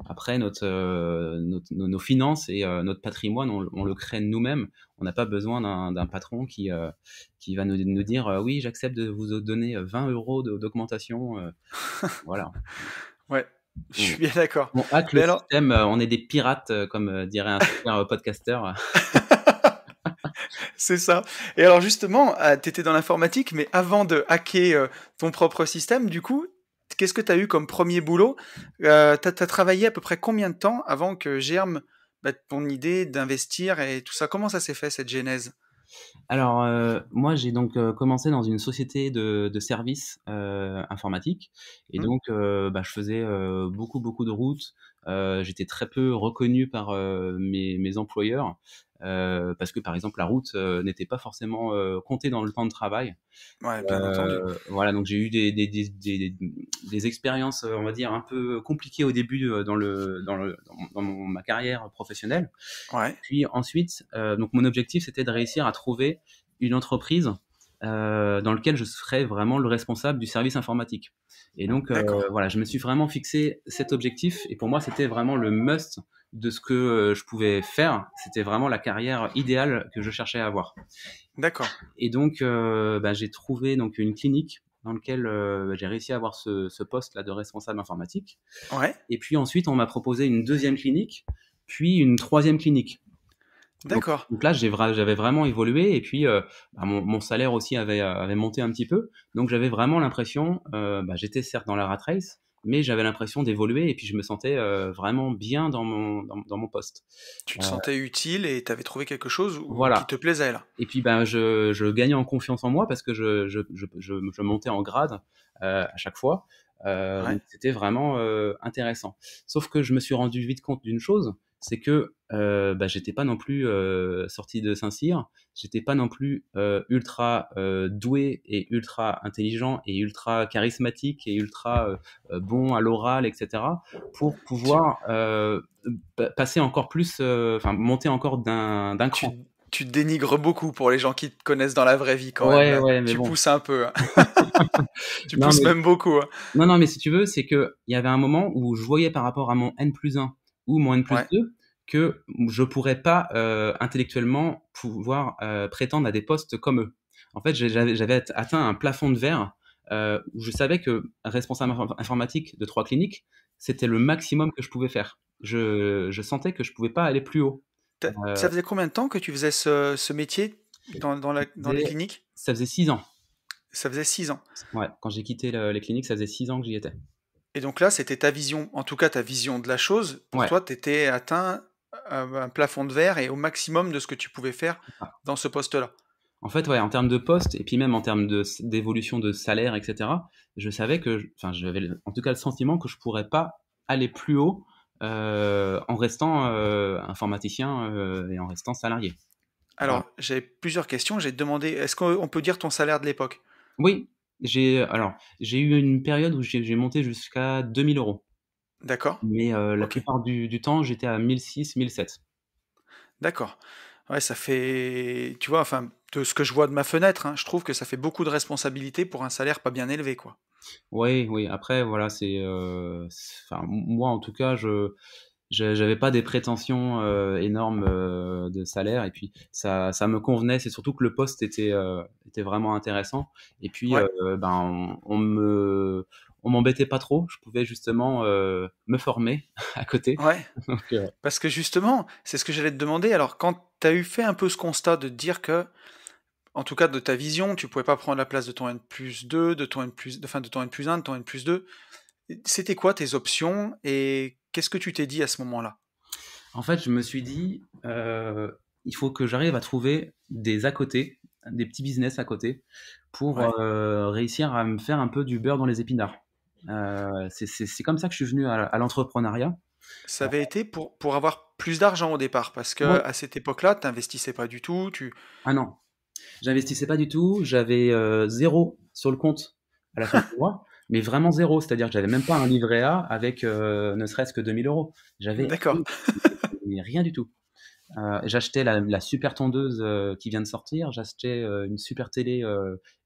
après nos finances et notre patrimoine, on le crée nous-mêmes. On n'a pas besoin d'un patron qui va nous dire oui, j'accepte de vous donner 20 € d'augmentation. Voilà. Ouais, je On, suis bien d'accord. on hack le Mais alors, système, on est des pirates, comme dirait un super podcasteur. c'est ça. Et alors justement, tu étais dans l'informatique, mais avant de hacker ton propre système, du coup, qu'est-ce que tu as eu comme premier boulot? T'as travaillé à peu près combien de temps avant que germe bah, ton idée d'investir et tout ça? Comment ça s'est fait, cette genèse? Alors, moi, j'ai donc commencé dans une société de services informatiques et Hmm. donc bah, je faisais beaucoup, beaucoup de routes. J'étais très peu reconnu par mes employeurs parce que, par exemple, la route n'était pas forcément comptée dans le temps de travail. Ouais, bien entendu. Voilà, donc j'ai eu des expériences, on va dire, un peu compliquées au début dans ma carrière professionnelle. Ouais, Puis ensuite, donc mon objectif, c'était de réussir à trouver une entreprise dans laquelle je serais vraiment le responsable du service informatique. Et donc, d'accord. voilà, je me suis vraiment fixé cet objectif. Et pour moi, c'était vraiment le must de ce que je pouvais faire. C'était vraiment la carrière idéale que je cherchais à avoir. D'accord. Et donc, bah, j'ai trouvé donc une clinique dans laquelle j'ai réussi à avoir ce poste-là de responsable informatique. Ouais, Et puis ensuite, on m'a proposé une deuxième clinique, puis une troisième clinique. Donc, d'accord. donc là, j'avais vraiment évolué et puis bah, mon salaire aussi avait monté un petit peu. Donc j'avais vraiment l'impression, bah, j'étais certes dans la rat race, mais j'avais l'impression d'évoluer et puis je me sentais vraiment bien dans mon poste. Tu te Euh, sentais utile et t'avais trouvé quelque chose qui voilà. te plaisait là. Et puis ben, je gagnais en confiance en moi parce que je montais en grade à chaque fois. Ouais, Donc c'était vraiment intéressant. Sauf que je me suis rendu vite compte d'une chose, c'est que bah, j'étais pas non plus sorti de Saint-Cyr, j'étais pas non plus ultra doué et ultra intelligent et ultra charismatique et ultra bon à l'oral, etc. pour tu, pouvoir passer encore plus, enfin monter encore d'un cran. tu te dénigres beaucoup pour les gens qui te connaissent dans la vraie vie quand même. Ouais, Là, ouais, mais tu bon. pousses un peu, hein. Tu Non, pousses mais même beaucoup, hein. non, non, mais si tu veux, c'est que il y avait un moment où je voyais par rapport à mon N+1 ou mon Ouais, N+2 que je pourrais pas intellectuellement pouvoir prétendre à des postes comme eux. En fait, j'avais atteint un plafond de verre où je savais que responsable informatique de 3 cliniques, c'était le maximum que je pouvais faire. Je sentais que je pouvais pas aller plus haut. Ça Heu, faisait combien de temps que tu faisais ce métier dans les faisait cliniques? Ça faisait 6 ans. Ça faisait 6 ans. Ouais, quand j'ai quitté les cliniques, ça faisait 6 ans que j'y étais. Et donc là, c'était ta vision, en tout cas ta vision de la chose. Pour Ouais. toi, tu étais atteint un plafond de verre et au maximum de ce que tu pouvais faire dans ce poste-là. En fait, ouais, en termes de poste et puis même en termes d'évolution de salaire, et cetera, je savais que enfin, j'avais en tout cas le sentiment que je pourrais pas aller plus haut, en restant, informaticien, et en restant salarié. Voilà. Alors, j'avais plusieurs questions. J'ai demandé, est-ce qu'on peut dire ton salaire de l'époque? Oui, j'ai eu une période où j'ai monté jusqu'à 2 000 €, D'accord. mais la Ok. plupart du temps, j'étais à 1 600, 1 700. D'accord. Ouais, ça fait, tu vois, enfin, de ce que je vois de ma fenêtre, hein, je trouve que ça fait beaucoup de responsabilités pour un salaire pas bien élevé, quoi. Oui, oui, après voilà, enfin moi en tout cas, j'avais pas des prétentions, énormes, de salaire et puis ça me convenait. C'est surtout que le poste était vraiment intéressant et puis, Ouais, ben, on m'embêtait pas trop. Je pouvais justement, me former à côté ouais. donc Parce que justement, c'est ce que j'allais te demander. Alors, quand tu as eu fait un peu ce constat de te dire que, en tout cas de ta vision, tu pouvais pas prendre la place de ton N+2, de ton enfin de ton N+1, de ton N+2, c'était quoi tes options et qu'est-ce que tu t'es dit à ce moment-là? en fait, je me suis dit, il faut que j'arrive à trouver des à côté, des petits business à côté pour, Ouais. réussir à me faire un peu du beurre dans les épinards. C'est comme ça que je suis venu à l'entrepreneuriat. Ça avait été pour avoir plus d'argent au départ, parce que Ouais. à cette époque-là, tu n'investissais pas du tout, tu... Ah non, j'investissais pas du tout, j'avais, 0 sur le compte à la fin du mois, mais vraiment zéro. C'est-à-dire que j'avais même pas un livret A avec, ne serait-ce que 2 000 €. J'avais D'accord. rien du tout. J'achetais la super tondeuse, qui vient de sortir, j'achetais, une super télé,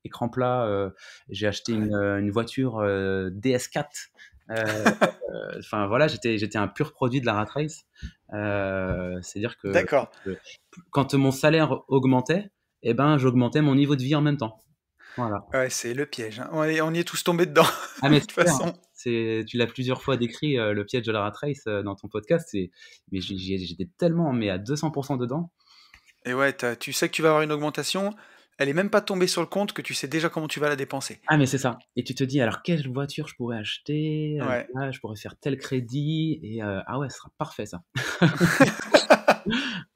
écran plat, j'ai acheté Ouais. une voiture, DS4, heu, enfin voilà, j'étais un pur produit de la rat race. C'est-à-dire que D'accord. quand mon salaire augmentait et ben, j'augmentais mon niveau de vie en même temps. Voilà. Ouais, c'est le piège, hein. On y est tous tombés dedans, Ah de mais toute c'est clair, façon. tu l'as plusieurs fois décrit, le piège de la rat race, dans ton podcast, mais j'étais tellement mais à 200 dedans. Et ouais, tu sais que tu vas avoir une augmentation, elle est même pas tombée sur le compte que tu sais déjà comment tu vas la dépenser. Ah mais c'est ça et tu te dis: «Alors quelle voiture je pourrais acheter? Ouais. Ah je pourrais faire tel crédit et ah ouais, ce sera parfait ça».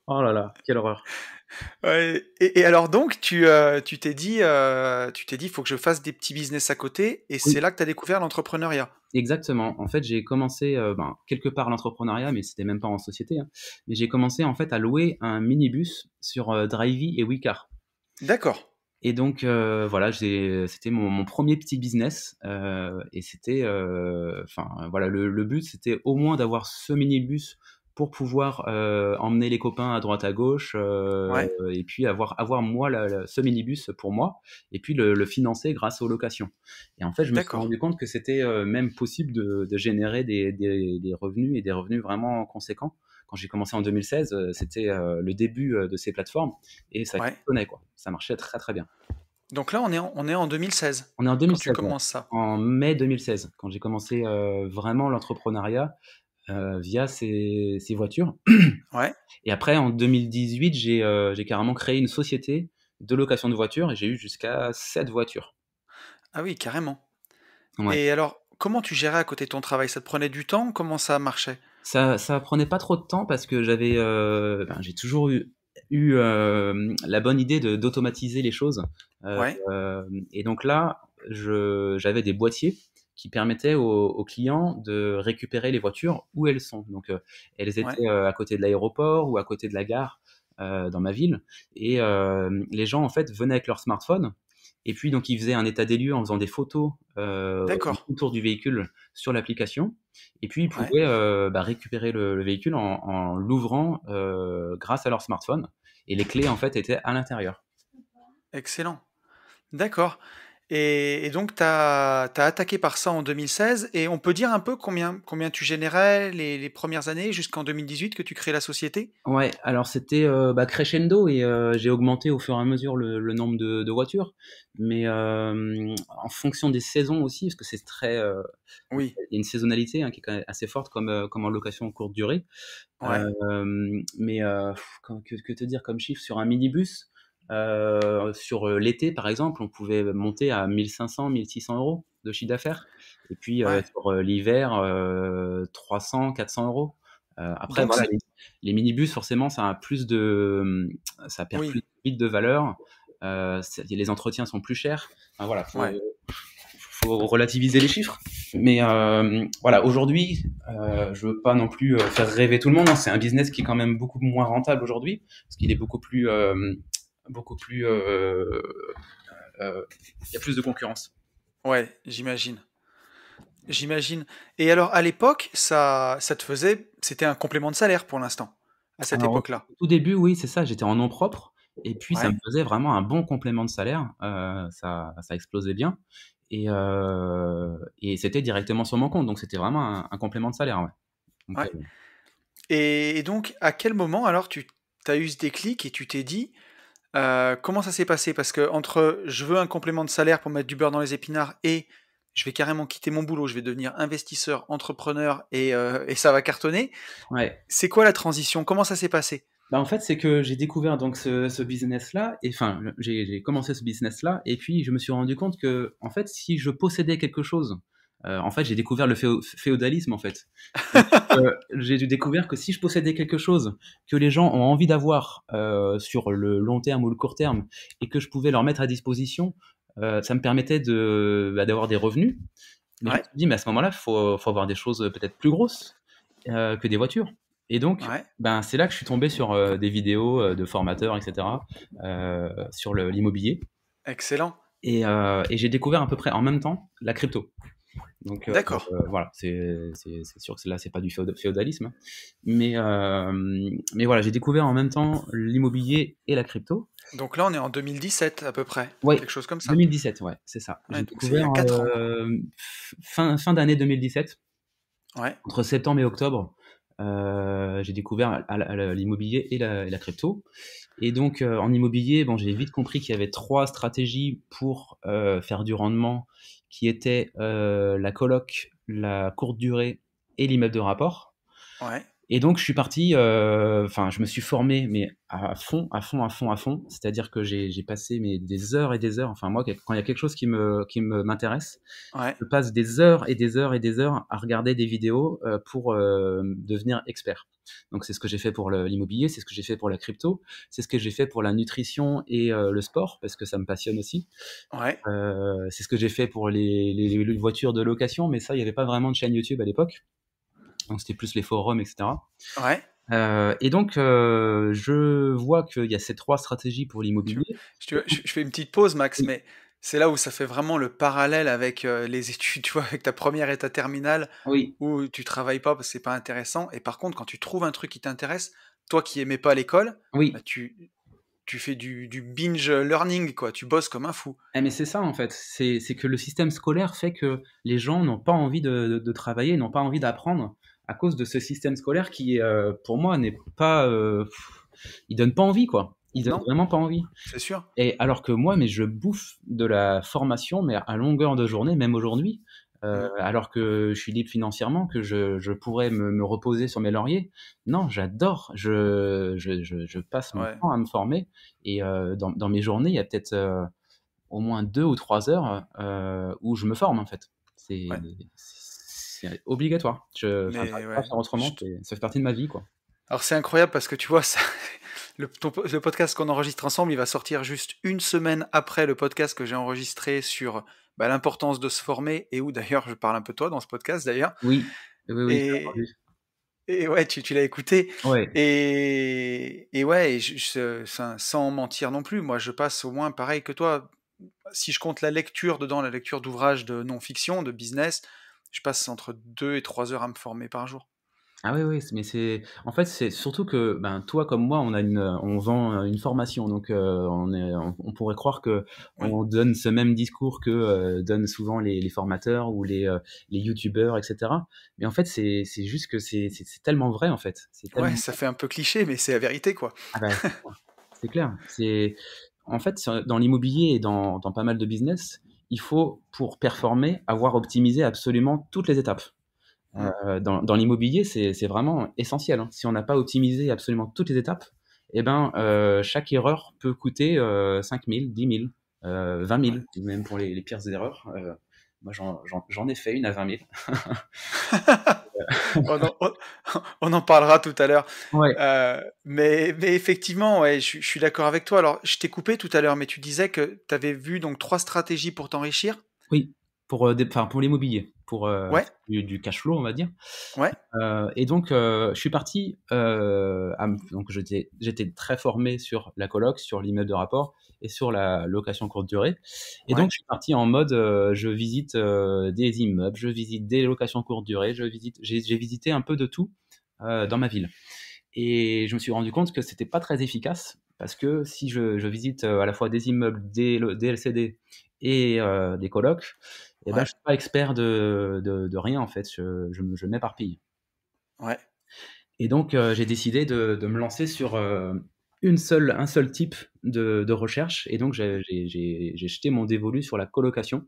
Oh là là, quelle horreur. Ouais, et alors donc tu t'es dit: «Faut que je fasse des petits business à côté» et c'est Oui, là que tu as découvert l'entrepreneuriat? exactement. En fait, j'ai commencé, ben, quelque part l'entrepreneuriat, mais c'était même pas en société, hein. Mais j'ai commencé en fait à louer un minibus sur, Drivey et Wicar D'accord. et donc voilà, c'était mon 1er petit business, et c'était, enfin voilà, le but c'était au moins d'avoir ce minibus pour pouvoir, emmener les copains à droite à gauche, Ouais, et puis avoir moi ce minibus pour moi et puis le financer grâce aux locations et en fait, je me suis d'accord. rendu compte que c'était, même possible de générer des revenus et des revenus vraiment conséquents. Quand j'ai commencé en 2016, c'était, le début, de ces plateformes et ça Ouais. cartonnait quoi. Ça marchait très, très bien. Donc là, on est en 2016 On est en quand tu 2016, ouais. commences ça? En mai 2016, quand j'ai commencé, vraiment l'entrepreneuriat, via ces voitures Ouais. et après en 2018, j'ai carrément créé une société de location de voitures et j'ai eu jusqu'à 7 voitures. Ah oui, carrément. Ouais. Et alors, comment tu gérais à côté de ton travail? Ça te prenait du temps? Comment ça marchait? Ça prenait pas trop de temps parce que ben, j'ai toujours eu, la bonne idée d'automatiser les choses, Ouais, et donc là, j'avais des boîtiers qui permettaient aux clients de récupérer les voitures où elles sont. Donc, elles ouais, étaient, à côté de l'aéroport ou à côté de la gare, dans ma ville et les gens, en fait, venaient avec leur smartphone et puis donc ils faisaient un état des lieux en faisant des photos, d'accord. autour du véhicule sur l'application et puis ils Ouais, pouvaient, bah, récupérer le véhicule en l'ouvrant, grâce à leur smartphone et les clés, en fait, étaient à l'intérieur. excellent. D'accord. Et donc tu as attaqué par ça en 2016 et on peut dire un peu combien tu générais les premières années jusqu'en 2018 que tu crées la société? Ouais, alors c'était, bah, crescendo et j'ai augmenté au fur et à mesure le nombre de voitures, mais en fonction des saisons aussi, parce que c'est très, Oui, il y a une saisonnalité, hein, qui est quand même assez forte comme en location courte durée. ouais, Mais que te dire comme chiffre sur un minibus? Sur, l'été, par exemple, on pouvait monter à 1 500-1 600 € de chiffre d'affaires et puis, ouais. sur, l'hiver, 300-400 €. Après Donc voilà, c'est les minibus forcément ça perd oui, plus vite de valeur, les entretiens sont plus chers. Enfin voilà, ouais. faut relativiser les chiffres. Mais voilà, aujourd'hui, je veux pas non plus faire rêver tout le monde, hein. C'est un business qui est quand même beaucoup moins rentable aujourd'hui, parce qu'il est beaucoup plus, il y a plus de concurrence. Ouais, j'imagine. J'imagine. Et alors à l'époque, ça te faisait c'était un complément de salaire pour l'instant, à cette Alors, époque-là? au tout début, oui, c'est ça, j'étais en nom propre Et puis ça me Ouais. faisait vraiment un bon complément de salaire, ça explosait bien et c'était directement sur mon compte, donc c'était vraiment un complément de salaire, ouais. Donc Ouais. Et donc, à quel moment alors tu as eu ce déclic et tu t'es dit, comment ça s'est passé? Parce que entre je veux un complément de salaire pour mettre du beurre dans les épinards et je vais carrément quitter mon boulot, je vais devenir investisseur, entrepreneur et ça va cartonner. ouais. C'est quoi la transition? Comment ça s'est passé? Bah, en fait, c'est que j'ai découvert donc ce business-là et enfin, j'ai commencé ce business-là et puis je me suis rendu compte que, en fait, si je possédais quelque chose, en fait, j'ai découvert le féodalisme, en fait. J'ai découvert que si je possédais quelque chose que les gens ont envie d'avoir, sur le long terme ou le court terme et que je pouvais leur mettre à disposition, ça me permettait d'avoir des revenus. Mais je me Ouais, suis dit: «Mais à ce moment-là, faut avoir des choses, peut-être plus grosses, que des voitures». Et donc, ouais, ben, c'est là que je suis tombé sur, des vidéos, de formateurs et cetera, sur l'immobilier excellent. et j'ai découvert à peu près en même temps la crypto. Donc, D'accord. voilà, c'est sûr que là, c'est pas du féodalisme, hein. Mais voilà, j'ai découvert en même temps l'immobilier et la crypto. Donc là, on est en 2017 à peu près, Ouais, quelque chose comme ça. 2017, ouais, c'est ça. Ouais, J'ai donc c'est il y découvert, a 4 ans, quoi. fin d'année 2017. Ouais, Entre septembre et octobre, j'ai découvert l'immobilier et la crypto. Et donc, en immobilier, bon, j'ai vite compris qu'il y avait 3 stratégies pour, faire du rendement qui étaient, la coloc, la courte durée et l'immeuble de rapport. ouais, Et donc je suis parti, enfin je me suis formé, mais à fond, à fond, à fond, à fond. C'est-à-dire que j'ai passé mais des heures et des heures, enfin moi quand il y a quelque chose qui m'intéresse, ouais, je passe des heures et des heures et des heures à regarder des vidéos, pour, devenir expert. Donc c'est ce que j'ai fait pour l'immobilier, c'est ce que j'ai fait pour la crypto, c'est ce que j'ai fait pour la nutrition et le sport parce que ça me passionne aussi. ouais, C'est ce que j'ai fait pour les voitures de location, mais ça, il y avait pas vraiment de chaîne YouTube à l'époque, donc c'était plus les forums et cetera. ouais. Et donc, je vois qu'il y a ces 3 stratégies pour Tu l'immobilier. Et je fais une petite pause, Max, oui, mais c'est là où ça fait vraiment le parallèle avec, les études, tu vois? Avec ta première et ta terminale oui, où tu travailles pas parce que c'est pas intéressant et par contre, quand tu trouves un truc qui t'intéresse, toi qui aimais pas l'école, bah, oui. tu fais du binge learning, quoi. Tu bosses comme un fou. Mais c'est ça en fait, c'est que le système scolaire fait que les gens n'ont pas envie de travailler, n'ont pas envie d'apprendre à cause de ce système scolaire qui, pour moi, n'est pas, il donne pas envie, quoi. Il donne Non? vraiment pas envie. C'est sûr. Et alors que moi, mais je bouffe de la formation, mais à longueur de journée, même aujourd'hui, Mmh. alors que je suis libre financièrement, que je pourrais me reposer sur mes lauriers. Non, j'adore. Je passe mon Ouais, temps à me former et dans mes journées, il y a peut-être, au moins 2 ou 3 heures, où je me forme, en fait. C'est ouais. c'est obligatoire. Enfin, Mais j'arrive pas à ouais, faire autrement, ça fait partie de ma vie, quoi. alors c'est incroyable parce que tu vois, ça le podcast qu'on enregistre ensemble, il va sortir juste une semaine après le podcast que j'ai enregistré sur, bah, l'importance de se former et où d'ailleurs je parle un peu de toi dans ce podcast d'ailleurs Oui, oui, oui, j'ai et entendu. et ouais, tu l'as écouté Ouais, et ouais et je sans mentir non plus, moi je passe au moins pareil que toi, si je compte la lecture dedans, la lecture d'ouvrages de non-fiction, de business, je passe entre 2 et 3 heures à me former par jour. ah oui, oui, mais c'est en fait, c'est surtout que, ben, toi comme moi, on vend, une formation, donc on pourrait croire que Oui. on donne ce même discours que, donnent souvent les formateurs ou les youtubeurs et cetera. Mais en fait, c'est juste que c'est tellement vrai, en fait. C'est Ouais, tellement ça fait un peu cliché, mais c'est la vérité, quoi. ah bah, c'est clair. C'est en fait, dans l'immobilier et dans pas mal de business, il faut, pour performer, avoir optimisé absolument toutes les étapes. Mmh. Dans l'immobilier, c'est vraiment essentiel, hein. Si on n'a pas optimisé absolument toutes les étapes, et ben, chaque erreur peut coûter, 5 000, 10 000, 20 Ouais. 000, même pour les pires erreurs. Moi, j'en ai fait une à 20 000. On on en parlera tout à l'heure. Ouais, Mais effectivement, ouais, je suis d'accord avec toi. Alors, je t'ai coupé tout à l'heure, mais tu disais que tu avais vu donc 3 stratégies pour t'enrichir? oui, pour l'immobilier, pour, Ouais, du cash flow, on va dire. ouais, Et donc, je suis parti, donc j'étais très formé sur la coloc, sur l'immeuble de rapport et sur la location courte durée. Et donc, ouais, je suis parti en mode, je visite, des immeubles, je visite des locations courte durée, j'ai visité un peu de tout, dans ma ville. Et je me suis rendu compte que c'était pas très efficace parce que si je visite à la fois des immeubles, des LCD et des colocs, et ben, Ouais, je suis pas expert de rien en fait, je m'éparpille. ouais, Et donc, j'ai décidé de me lancer sur un seul type de recherche. Et donc, j'ai jeté mon dévolu sur la colocation.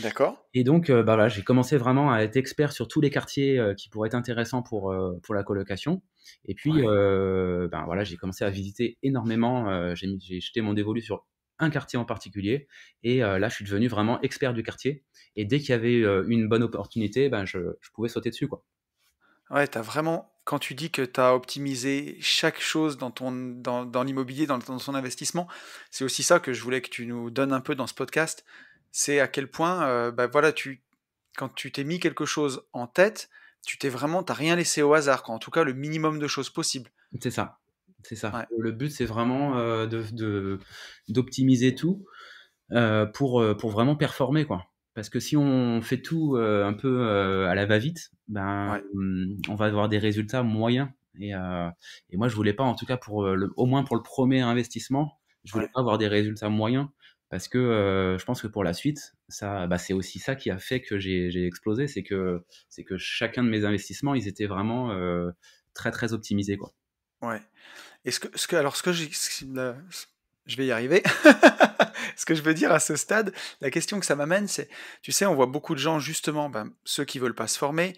d'accord. Et donc, bah, voilà, j'ai commencé vraiment à être expert sur tous les quartiers qui pourraient être intéressants pour la colocation. Et puis, Ouais. ben voilà, j'ai commencé à visiter énormément. J'ai jeté mon dévolu sur un quartier en particulier. Et là, je suis devenu vraiment expert du quartier. Et dès qu'il y avait une bonne opportunité, ben, je pouvais sauter dessus, quoi. Ouais, t'as vraiment, quand tu dis que tu as optimisé chaque chose dans l'immobilier, dans son investissement, c'est aussi ça que je voulais que tu nous donnes un peu dans ce podcast. C'est à quel point, bah voilà, quand tu t'es mis quelque chose en tête, t'as rien laissé au hasard, quoi. En tout cas, le minimum de choses possibles. C'est ça, c'est ça. Ouais, Le but, c'est vraiment, d'optimiser tout, pour vraiment performer, quoi. Parce que si on fait tout, un peu, à la va-vite, ben, ouais, on va avoir des résultats moyens. Et moi, je voulais pas, en tout cas pour, au moins pour le premier investissement, je voulais ouais, pas avoir des résultats moyens parce que, je pense que pour la suite, ça, bah, c'est aussi ça qui a fait que j'ai explosé. C'est que chacun de mes investissements, ils étaient vraiment, très, très optimisés, quoi. ouais. Et alors je vais y arriver. Ce que je veux dire à ce stade, la question que ça m'amène, c'est, tu sais, on voit beaucoup de gens, justement, ben, ceux qui veulent pas se former,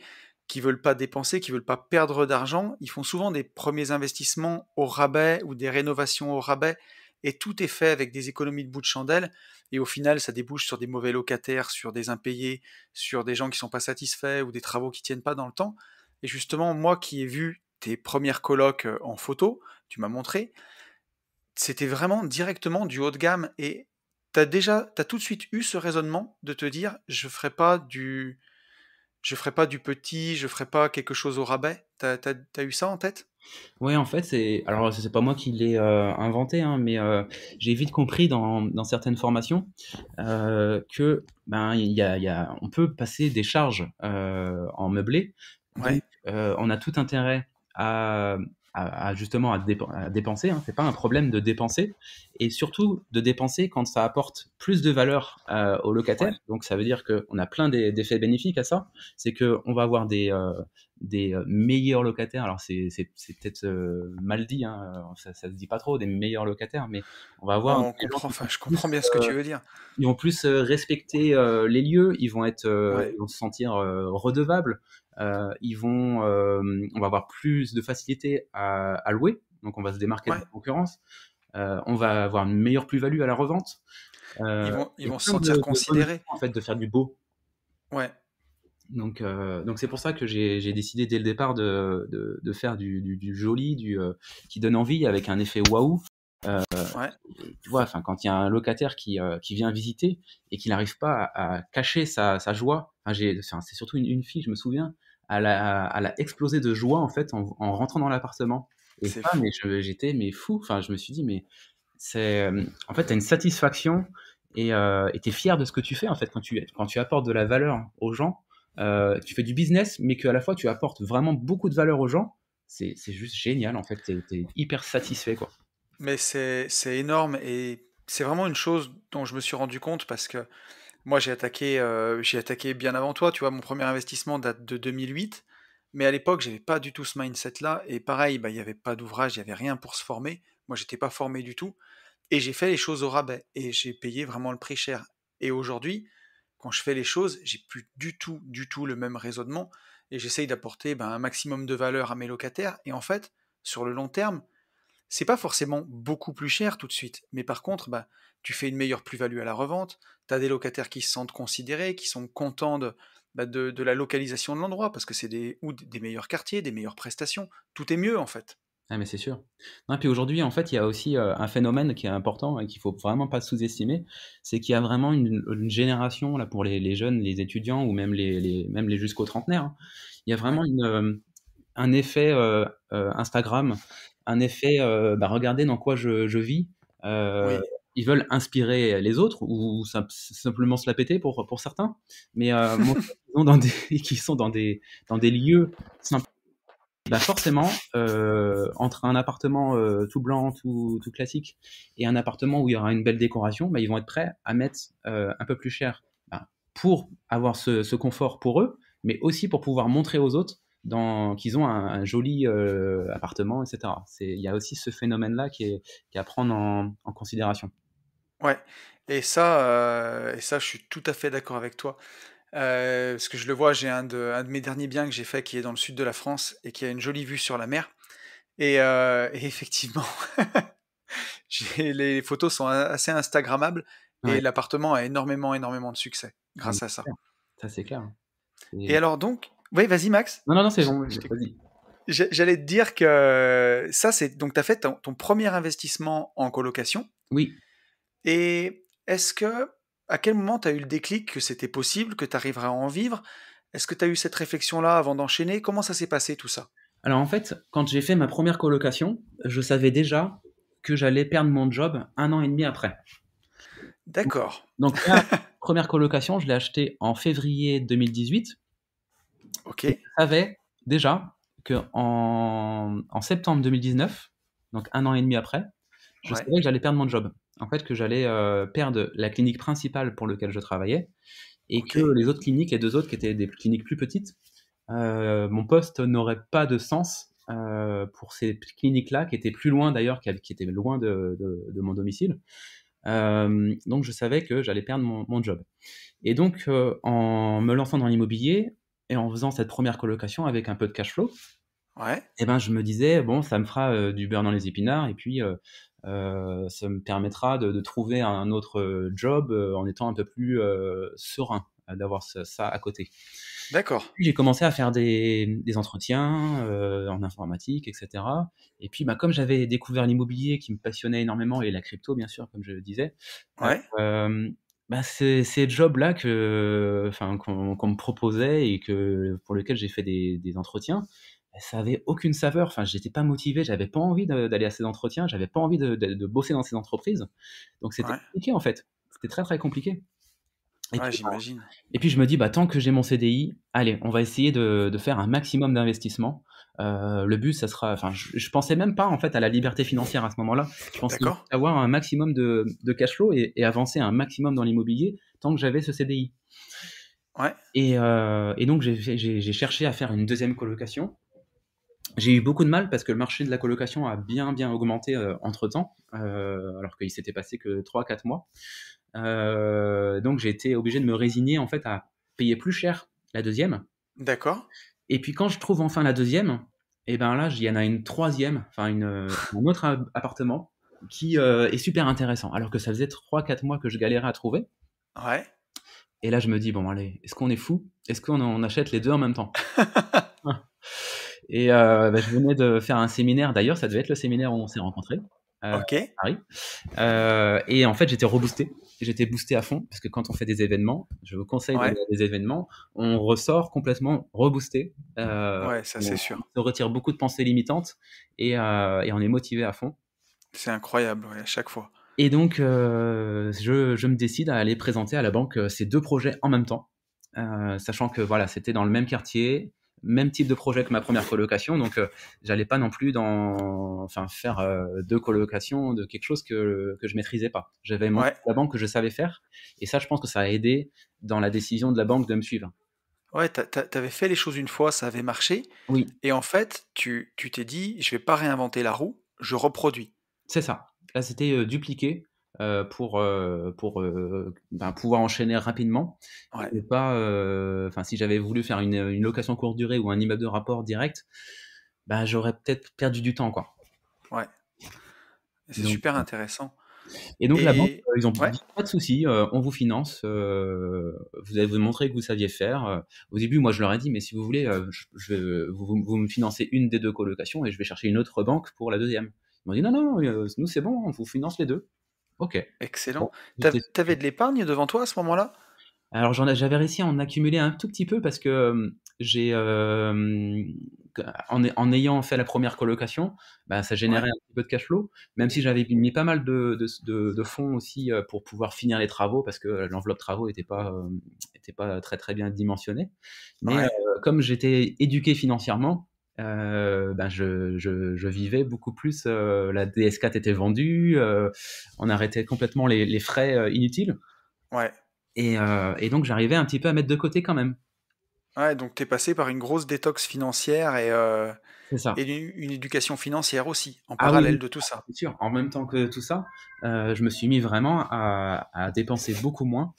qui veulent pas dépenser, qui veulent pas perdre d'argent, ils font souvent des premiers investissements au rabais ou des rénovations au rabais, et tout est fait avec des économies de bout de chandelle, et au final, ça débouche sur des mauvais locataires, sur des impayés, sur des gens qui sont pas satisfaits ou des travaux qui tiennent pas dans le temps. Et justement, moi qui ai vu tes premières colocs en photo, tu m'as montré, c'était vraiment directement du haut de gamme et t'as tout de suite eu ce raisonnement de te dire je ferai pas du petit, je ferai pas quelque chose au rabais. T'as eu ça en tête? Ouais, en fait, c'est pas moi qui l'ai inventé, hein, mais j'ai vite compris dans certaines formations que ben on peut passer des charges en meublé, donc Ouais, on a tout intérêt à, justement à dépenser. Hein, c'est pas un problème de dépenser, et surtout de dépenser quand ça apporte plus de valeur aux locataires. ouais, Donc ça veut dire qu'on a plein d'effets bénéfiques à ça. C'est que on va avoir des meilleurs locataires. Alors c'est peut-être mal dit, hein, ça se dit pas trop des meilleurs locataires, mais on va avoir on des gens comprend, qui enfin vont je comprends plus, bien ce que tu veux dire. respecter les lieux, Ouais, ils vont se sentir redevables, on va avoir plus de facilité à louer, donc on va se démarquer de ouais, la concurrence, on va avoir une meilleure plus-value à la revente. ils Il y a vont se plein sentir de bonnes raisons considérés. en fait de faire du beau. Ouais, Donc c'est pour ça que j'ai décidé dès le départ de faire du joli, qui donne envie avec un effet waouh. Euh, ouais, Tu vois, enfin, quand il y a un locataire qui vient visiter et qui n'arrive pas à cacher sa joie, enfin, c'est surtout une fille, je me souviens, elle a explosé de joie en fait en rentrant dans l'appartement. Et c'est ça, mais fou. j'étais mais fou. Enfin, je me suis dit, mais en fait, tu as une satisfaction et tu es fier de ce que tu fais en fait quand tu apportes de la valeur aux gens. Tu fais du business, mais qu'à la fois tu apportes vraiment beaucoup de valeur aux gens. C'est juste génial en fait. T'es hyper satisfait, quoi. Mais c'est énorme et c'est vraiment une chose dont je me suis rendu compte parce que moi, j'ai attaqué bien avant toi. Tu vois, mon premier investissement date de 2008. Mais à l'époque, j'avais pas du tout ce mindset-là. Et pareil, bah, il n'y avait pas d'ouvrage, il n'y avait rien pour se former. Moi, j'étais pas formé du tout. Et j'ai fait les choses au rabais. Et j'ai payé vraiment le prix cher. Et aujourd'hui, quand je fais les choses, j'ai plus du tout le même raisonnement. Et j'essaye d'apporter ben, un maximum de valeur à mes locataires. Et en fait, sur le long terme, c'est pas forcément beaucoup plus cher tout de suite, mais par contre, bah, tu fais une meilleure plus-value à la revente, tu as des locataires qui se sentent considérés, qui sont contents de la localisation de l'endroit, parce que c'est des meilleurs quartiers, des meilleures prestations, tout est mieux en fait. Ah, mais c'est sûr. Non, et puis aujourd'hui, en fait, il y a aussi un phénomène qui est important et qu'il faut vraiment pas sous-estimer, c'est qu'il y a vraiment une génération là pour les jeunes, les étudiants ou même même les jusqu'aux trentenaires, hein. Il y a Ouais, vraiment un effet Instagram, un effet bah, regardez dans quoi je vis. Euh, oui, Ils veulent inspirer les autres ou simplement se la péter pour certains, mais montrer qu'ils sont qui sont dans des lieux Bah forcément, entre un appartement tout blanc, tout classique, et un appartement où il y aura une belle décoration, bah, ils vont être prêts à mettre un peu plus cher, bah, pour avoir ce confort pour eux, mais aussi pour pouvoir montrer aux autres qu'ils ont un joli appartement, etc. Il y a aussi ce phénomène-là qui est à prendre en considération. Ouais. Et ça, je suis tout à fait d'accord avec toi. Parce que je le vois, j'ai un de mes derniers biens que j'ai fait qui est dans le sud de la France et qui a une jolie vue sur la mer. Et effectivement, les photos sont assez instagrammables et Ouais, l'appartement a énormément, énormément de succès ah, mais grâce à c'est ça. clair. Ça c'est clair. Et alors donc, oui, vas-y Max. Non, non, non, c'est Je- bon, je t'écoute. vas-y. J'allais te dire que ça, c'est donc tu as fait ton premier investissement en colocation. Oui. Et à quel moment tu as eu le déclic que c'était possible, que tu arriverais à en vivre? Est-ce que tu as eu cette réflexion-là avant d'enchaîner? Comment ça s'est passé tout ça? Alors en fait, quand j'ai fait ma première colocation, je savais déjà que j'allais perdre mon job un an et demi après. D'accord. Donc la première colocation, je l'ai achetée en février 2018 Ok. et je savais déjà que en septembre 2019, donc un an et demi après, je Ouais. savais que j'allais perdre mon job. En fait, que j'allais perdre la clinique principale pour laquelle je travaillais et Ok. que les autres cliniques, les deux autres qui étaient des cliniques plus petites, mon poste n'aurait pas de sens pour ces cliniques-là, qui étaient plus loin d'ailleurs, qui étaient loin de mon domicile. Donc je savais que j'allais perdre mon job. Et donc en me lançant dans l'immobilier et en faisant cette première colocation avec un peu de cash flow, Ouais. eh ben, je me disais, bon, ça me fera du beurre dans les épinards et puis ça me permettra de trouver un autre job en étant un peu plus serein d'avoir ça à côté. D'accord. Puis j'ai commencé à faire des entretiens en informatique, etc. Et puis, bah, comme j'avais découvert l'immobilier qui me passionnait énormément et la crypto, bien sûr, comme je le disais, Ouais. bah, ces jobs-là qu'on me proposait et pour lesquels j'ai fait des entretiens, bah, ça avait aucune saveur. Enfin, j'étais pas motivé, j'avais pas envie d'aller à ces entretiens, j'avais pas envie de bosser dans ces entreprises. Donc c'était Ouais. compliqué en fait. C'était très très compliqué. Et Ouais, puis, j'imagine. je me dis, bah, tant que j'ai mon CDI, allez, on va essayer de faire un maximum d'investissement. Le but, ça sera, enfin, je pensais même pas en fait à la liberté financière à ce moment-là. Je pensais juste D'accord. avoir un maximum de cash flow et avancer un maximum dans l'immobilier tant que j'avais ce CDI. Ouais. Et donc j'ai cherché à faire une deuxième colocation. J'ai eu beaucoup de mal parce que le marché de la colocation a bien augmenté entre temps, alors qu'il s'était passé que 3 4 mois. Donc j'ai été obligé de me résigner en fait à payer plus cher la deuxième. D'accord. Et puis quand je trouve enfin la deuxième, et ben là il y en a une troisième, enfin un autre appartement qui est super intéressant. Alors que ça faisait 3 4 mois que je galérais à trouver. Ouais. Et là je me dis bon allez, est-ce qu'on est fou? Est-ce qu'on achète les deux en même temps? Et bah, je venais de faire un séminaire. D'ailleurs, ça devait être le séminaire où on s'est rencontrés à Ok. Paris. Et en fait, j'étais reboosté. J'étais boosté à fond parce que quand on fait des événements, je vous conseille d'aller Ouais. à des événements, on ressort complètement reboosté. Ouais, ça c'est On sûr. se retire beaucoup de pensées limitantes et on est motivé à fond. C'est incroyable, ouais, à chaque fois. Et donc, je me décide à aller présenter à la banque ces deux projets en même temps, sachant que voilà, c'était dans le même quartier, même type de projet que ma première colocation, donc j'allais pas non plus faire deux colocations de quelque chose que je maîtrisais pas. J'avais montré Ouais. à la banque que je savais faire, et ça, je pense que ça a aidé dans la décision de la banque de me suivre. Ouais, t'avais fait les choses une fois, ça avait marché. Oui, Et en fait, tu t'es dit, je vais pas réinventer la roue, je reproduis. c'est ça. Là, c'était dupliqué pour pouvoir enchaîner rapidement. Ouais. Et pas, enfin, si j'avais voulu faire une location courte durée ou un immeuble de rapport direct, bah, j'aurais peut-être perdu du temps, quoi. Ouais. C'est Donc, super intéressant. et donc la banque, Et ils ont ouais. dit pas de souci, on vous finance, vous avez montré que vous saviez faire. Au début, moi, je leur ai dit, mais si vous voulez, vous me financez une des deux colocations et je vais chercher une autre banque pour la deuxième. Ils m'ont dit, non, non, nous, c'est bon, on vous finance les deux. Ok. Excellent. Bon, j'étais T'avais de l'épargne devant toi à ce moment-là? Alors j'avais réussi à en accumuler un tout petit peu parce que j'ai en ayant fait la première colocation, bah, ça générait Ouais. un petit peu de cash flow, même si j'avais mis pas mal de fonds aussi pour pouvoir finir les travaux parce que l'enveloppe travaux était pas très très bien dimensionnée. Mais Ouais. comme j'étais éduqué financièrement, ben je vivais beaucoup plus, la DS4 était vendue, on arrêtait complètement les frais, inutiles Ouais. et donc j'arrivais un petit peu à mettre de côté quand même. Ouais, donc t'es passé par une grosse détox financière C'est et ça. une éducation financière aussi, en Ah oui, oui, parallèle de tout ça. c'est sûr. En même temps que tout ça, je me suis mis vraiment à dépenser beaucoup moins,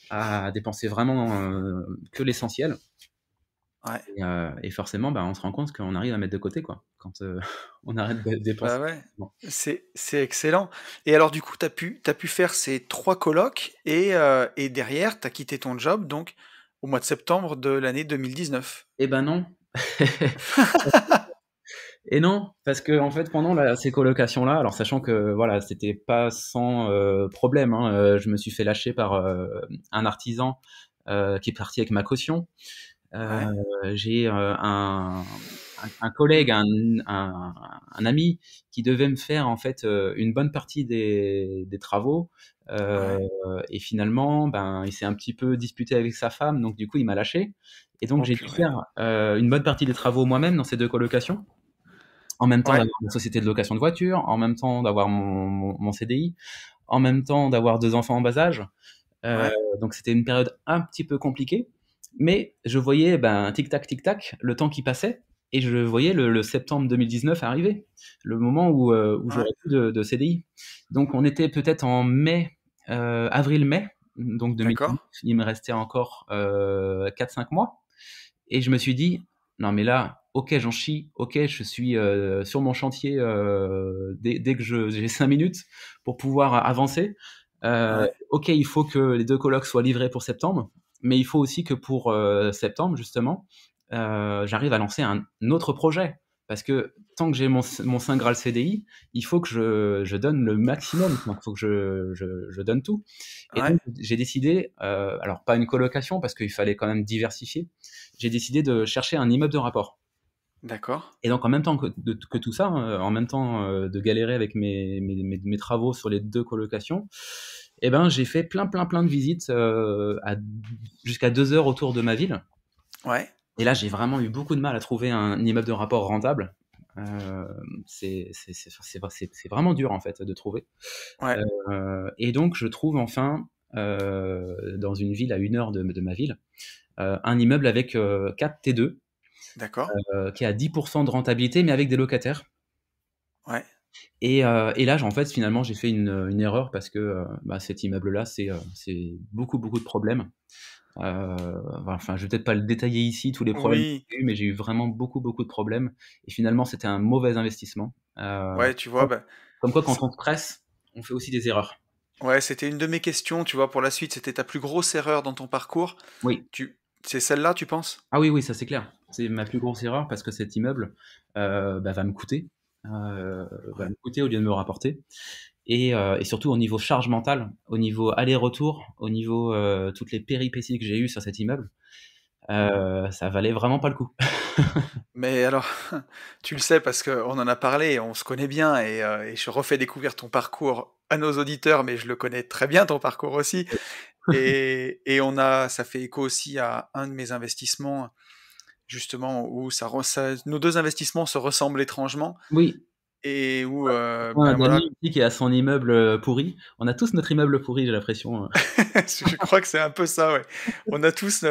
à dépenser vraiment, que l'essentiel Ouais. et forcément, bah, on se rend compte qu'on arrive à mettre de côté, quoi, quand, on arrête de dépenser. Bah ouais, c'est excellent. Et alors du coup, t'as pu faire ces 3 colocs et derrière, t'as quitté ton job donc au mois de septembre de l'année 2019. Eh ben non. Et non, parce que en fait, pendant ces colocations-là, alors sachant que voilà, c'était pas sans problème, hein, je me suis fait lâcher par un artisan qui est parti avec ma caution. Euh, Ouais. j'ai un collègue, un, un ami qui devait me faire en fait une bonne partie des travaux. Euh, Ouais. et finalement, ben, il s'est un petit peu disputé avec sa femme, donc du coup, il m'a lâché. Et donc, Oh j'ai dû purée. faire une bonne partie des travaux moi-même dans ces deux colocations, en même temps Ouais. d'avoir une société de location de voiture, en même temps d'avoir mon CDI, en même temps d'avoir deux enfants en bas âge. Euh, Ouais. donc c'était une période un petit peu compliquée, mais je voyais ben, tic tac, le temps qui passait, et je voyais le septembre 2019 arriver, le moment où Ouais. j'aurais plus de CDI. Donc on était peut-être en mai, avril-mai, donc 2019, D'accord. il me restait encore 4-5 mois, et je me suis dit, non mais là, ok j'en chie, ok je suis sur mon chantier dès que j'ai 5 minutes pour pouvoir avancer. Ouais. Ok, il faut que les deux colocs soient livrés pour septembre, mais il faut aussi que pour septembre, justement, j'arrive à lancer un autre projet. Parce que tant que j'ai mon Saint Graal CDI, il faut que je donne le maximum. Il faut que je donne tout. Et Ouais. donc, j'ai décidé, alors pas une colocation, parce qu'il fallait quand même diversifier, j'ai décidé de chercher un immeuble de rapport. D'accord. Et donc, en même temps que tout ça, en même temps de galérer avec mes travaux sur les deux colocations, eh ben, j'ai fait plein de visites jusqu'à 2 heures autour de ma ville. Ouais. Et là, j'ai vraiment eu beaucoup de mal à trouver un immeuble de rapport rentable. Euh, c'est vraiment dur, en fait, de trouver. Ouais. Et donc, je trouve enfin, dans une ville à 1 heure de ma ville, un immeuble avec 4 T2 D'accord. qui a 10% de rentabilité, mais avec des locataires. Ouais. Et là, en fait, finalement, j'ai fait une erreur parce que bah, cet immeuble-là, c'est beaucoup de problèmes. Enfin, je vais peut-être pas le détailler ici, tous les problèmes que Oui. j'ai eu, mais j'ai eu vraiment beaucoup de problèmes. Et finalement, c'était un mauvais investissement. Ouais, tu vois, bah, Comme quoi, quand c- on se presse, on fait aussi des erreurs. ouais, c'était une de mes questions, tu vois, pour la suite, c'était ta plus grosse erreur dans ton parcours. Oui. C'est celle-là, tu penses? Ah oui, oui, ça c'est clair. C'est ma plus grosse erreur parce que cet immeuble bah, va me coûter. euh, va Ouais. me coûter au lieu de me rapporter. Et surtout au niveau charge mentale, au niveau aller-retour, au niveau toutes les péripéties que j'ai eues sur cet immeuble, ça valait vraiment pas le coup. Mais alors, tu le sais parce qu'on en a parlé, on se connaît bien et je refais découvrir ton parcours à nos auditeurs, mais je le connais très bien, ton parcours aussi. Et ça fait écho aussi à un de mes investissements, justement, où nos deux investissements se ressemblent étrangement Oui, et où, un ben voilà, ami aussi qui a son immeuble pourri. On a tous notre immeuble pourri, j'ai l'impression. je crois que c'est un peu ça, ouais. On a tous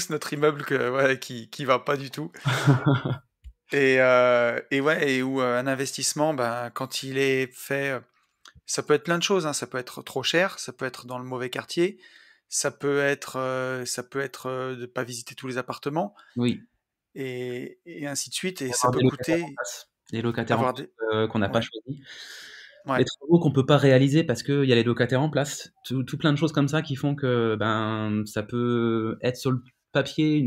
notre immeuble ouais, qui va pas du tout. Et ouais, et où un investissement, ben, quand il est fait, ça peut être plein de choses, hein. Ça peut être trop cher, ça peut être dans le mauvais quartier, ça peut être de pas visiter tous les appartements, Oui, et ainsi de suite. Et ça avoir peut des locataires en coûter place. Des locataires en avoir plus des... qu'on n'a pas Ouais, choisis. Des ouais, travaux qu'on peut pas réaliser parce qu'il y a les locataires en place. Tout plein de choses comme ça qui font que ben, ça peut être sur le papier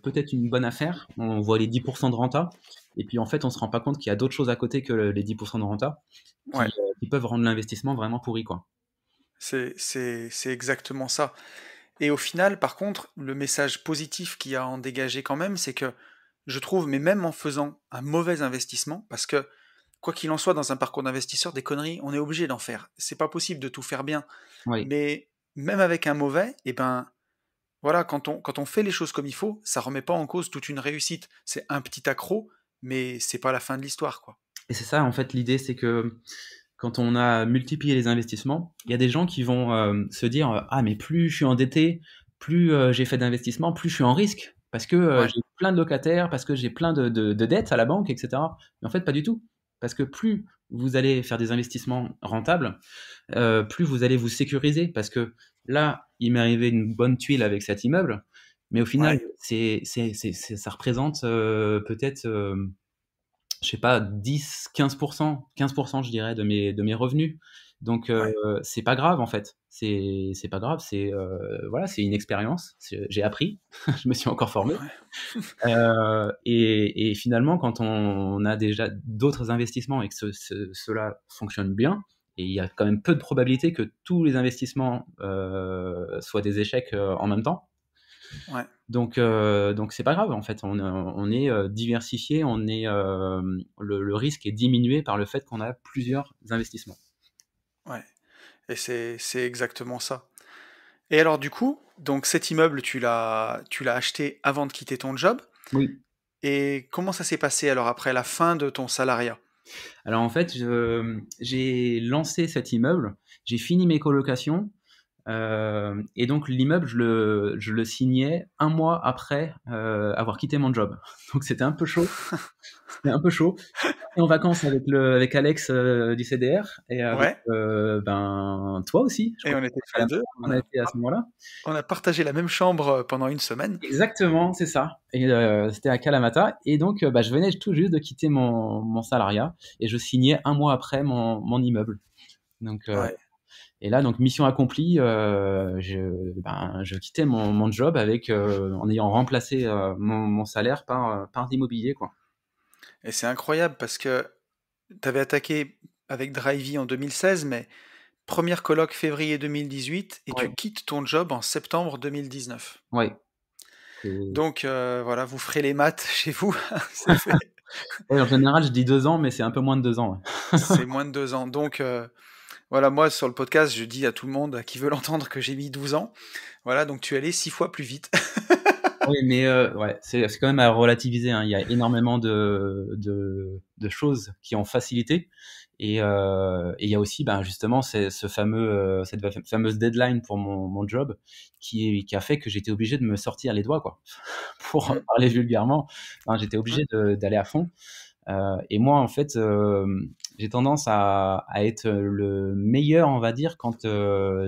peut-être une bonne affaire. On voit les 10% de renta. Et puis en fait, on se rend pas compte qu'il y a d'autres choses à côté que les 10% de renta ouais. qui peuvent rendre l'investissement vraiment pourri, quoi. C'est exactement ça. Et au final, par contre, le message positif qu'il y a à en dégager quand même, c'est que je trouve, mais même en faisant un mauvais investissement, parce que quoi qu'il en soit, dans un parcours d'investisseur, des conneries, on est obligé d'en faire. C'est pas possible de tout faire bien. Oui, Mais même avec un mauvais, et ben voilà, quand on fait les choses comme il faut, ça remet pas en cause toute une réussite. C'est un petit accroc, mais c'est pas la fin de l'histoire, quoi. Et c'est ça, en fait, l'idée, c'est que quand on a multiplié les investissements, il y a des gens qui vont se dire ah, mais plus je suis endetté, plus j'ai fait d'investissements, plus je suis en risque, parce que Ouais, j'ai plein de locataires, parce que j'ai plein de dettes à la banque, etc. Mais en fait, pas du tout. Parce que plus vous allez faire des investissements rentables, plus vous allez vous sécuriser. Parce que là, il m'est arrivé une bonne tuile avec cet immeuble, mais au final, ouais, ça représente peut-être je sais pas, 10-15%, 15% je dirais de mes revenus. Donc ouais, c'est pas grave en fait. C'est pas grave, c'est voilà, c'est une expérience. J'ai appris, je me suis encore formé. ouais, Et finalement, quand on a déjà d'autres investissements et que cela fonctionne bien, et il y a quand même peu de probabilité que tous les investissements soient des échecs en même temps. ouais, Donc c'est pas grave en fait, on est diversifié, on est le risque est diminué par le fait qu'on a plusieurs investissements. ouais. Et c'est exactement ça. Et alors du coup, donc cet immeuble, tu l'as acheté avant de quitter ton job. Oui. Et comment ça s'est passé alors après la fin de ton salariat? Alors en fait, j'ai lancé cet immeuble, j'ai fini mes colocations, et donc l'immeuble, je le signais un mois après avoir quitté mon job. Donc c'était un peu chaud. C'était un peu chaud. J'étais parti en vacances avec Alex du CDR et avec Ouais, ben toi aussi. Je et crois on que était tous à la les maison, deux. on a été à ce moment-là. On a partagé la même chambre pendant une semaine. Exactement, c'est ça. Et c'était à Kalamata. Et donc, bah, je venais tout juste de quitter mon salariat et je signais un mois après mon immeuble. Donc, Ouais. et là, donc mission accomplie, je quittais mon job en ayant remplacé mon salaire par l'immobilier, quoi. Et c'est incroyable parce que tu avais attaqué avec Drivey en 2016, mais première colloque février 2018 et tu Ouais, quittes ton job en septembre 2019. ouais. Donc voilà, vous ferez les maths chez vous, c'est fait. Ouais, en général, je dis 2 ans, mais c'est un peu moins de 2 ans. Ouais. C'est moins de 2 ans. Donc voilà, moi sur le podcast, je dis à tout le monde qui veut l'entendre que j'ai mis 12 ans. Voilà, donc tu es allé 6 fois plus vite. Oui, mais ouais, c'est quand même à relativiser, hein. Il y a énormément de choses qui ont facilité. Et il y a aussi, ben, justement, cette fameuse deadline pour mon job qui a fait que j'étais obligé de me sortir les doigts, quoi. Pour Mm. parler vulgairement, hein, j'étais Ouais, obligé d'aller à fond. Et moi, en fait, j'ai tendance à être le meilleur, on va dire, quand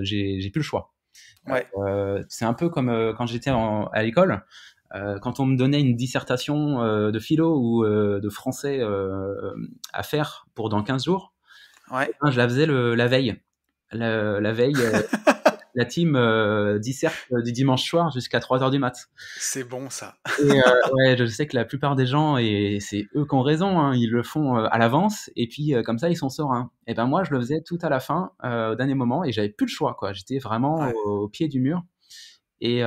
j'ai plus le choix. ouais, C'est un peu comme quand j'étais à l'école, quand on me donnait une dissertation de philo ou de français à faire pour dans 15 jours, ouais. eh ben, je la faisais la veille. La veille, la team disserte du dimanche soir jusqu'à 3 heures du mat. C'est bon ça. Et ouais, je sais que la plupart des gens, et c'est eux qui ont raison, hein, ils le font à l'avance, et puis comme ça, ils sont sereins. Et ben moi, je le faisais tout à la fin, au dernier moment, et j'avais plus le choix, quoi. J'étais vraiment Ouais, au pied du mur. Et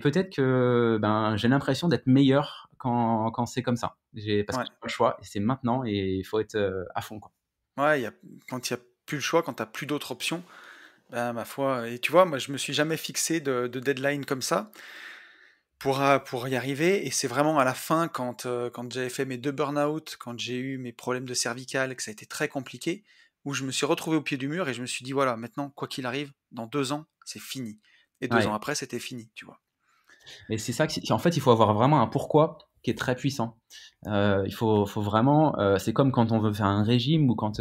peut-être que ben, j'ai l'impression d'être meilleur quand c'est comme ça. Parce que ouais. j'ai pas le choix, et c'est maintenant, et il faut être à fond, quoi. Ouais, quand il n'y a plus le choix, quand tu n'as plus d'autres options, ben, ma foi. Et tu vois, moi, je me suis jamais fixé de deadline comme ça pour y arriver. Et c'est vraiment à la fin, quand j'avais fait mes deux burn-out, quand j'ai eu mes problèmes de cervical, que ça a été très compliqué, où je me suis retrouvé au pied du mur et je me suis dit, voilà, maintenant, quoi qu'il arrive, dans 2 ans, c'est fini. Et 2 ans Ouais. après, c'était fini, tu vois. Et c'est ça en fait, il faut avoir vraiment un pourquoi qui est très puissant. Faut vraiment, c'est comme quand on veut faire un régime ou quand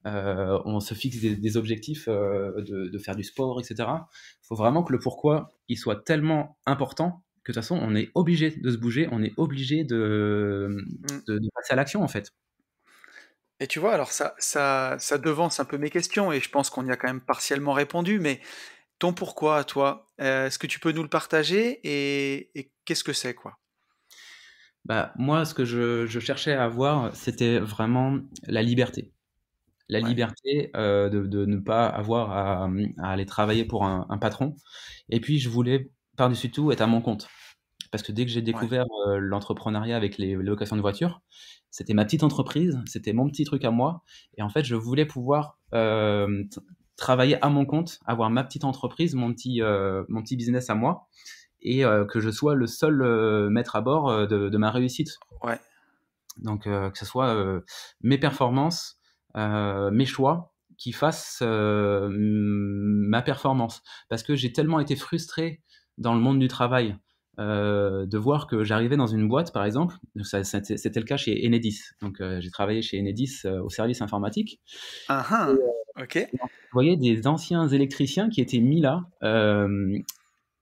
on se fixe des objectifs de faire du sport, etc. Il faut vraiment que le pourquoi il soit tellement important que de toute façon, on est obligé de se bouger, on est obligé Mm. de passer à l'action en fait. Et tu vois, alors ça devance un peu mes questions et je pense qu'on y a quand même partiellement répondu, mais ton pourquoi à toi, est-ce que tu peux nous le partager et qu'est-ce que c'est, quoi? Bah, moi, ce que je cherchais à avoir, c'était vraiment la liberté. La Ouais, liberté de ne pas avoir à aller travailler pour un patron. Et puis, je voulais, par-dessus tout, être à mon compte. Parce que dès que j'ai ouais, découvert l'entrepreneuriat avec les locations de voitures, c'était ma petite entreprise, c'était mon petit truc à moi. Et en fait, je voulais pouvoir travailler à mon compte, avoir ma petite entreprise, mon petit business à moi, et que je sois le seul maître à bord de ma réussite. ouais. Donc, que ce soit mes performances, mes choix qui fassent ma performance. Parce que j'ai tellement été frustré dans le monde du travail de voir que j'arrivais dans une boîte, par exemple, c'était le cas chez Enedis. Donc, j'ai travaillé chez Enedis au service informatique. Ah Et, ah, ok. je voyais des anciens électriciens qui étaient mis là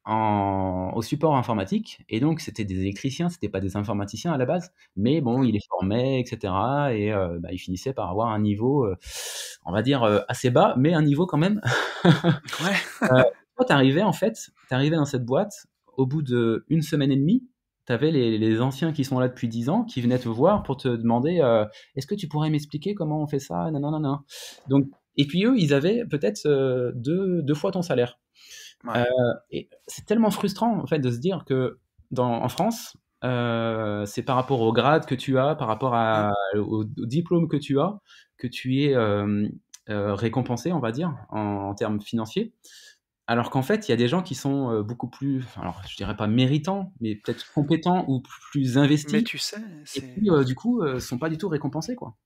au support informatique. Et donc, c'était des électriciens, c'était pas des informaticiens à la base. Mais bon, ils les formaient, etc. Et ils finissaient par avoir un niveau, on va dire, assez bas, mais un niveau quand même. Ouais. Toi, t'arrivais dans cette boîte, au bout d'une semaine et demie, t'avais les anciens qui sont là depuis 10 ans qui venaient te voir pour te demander est-ce que tu pourrais m'expliquer comment on fait ça? Non, non, non, non. Donc, et puis eux, ils avaient peut-être deux fois ton salaire. Ouais. Euh, et c'est tellement frustrant en fait de se dire que en France, c'est par rapport au grade que tu as, par rapport Mm. au diplôme que tu as, que tu es récompensé, on va dire, en termes financiers. Alors qu'en fait, il y a des gens qui sont beaucoup plus, alors je dirais pas méritants, mais peut-être compétents ou plus Mais investis, tu sais, et c'est qui du coup sont pas du tout récompensés, quoi.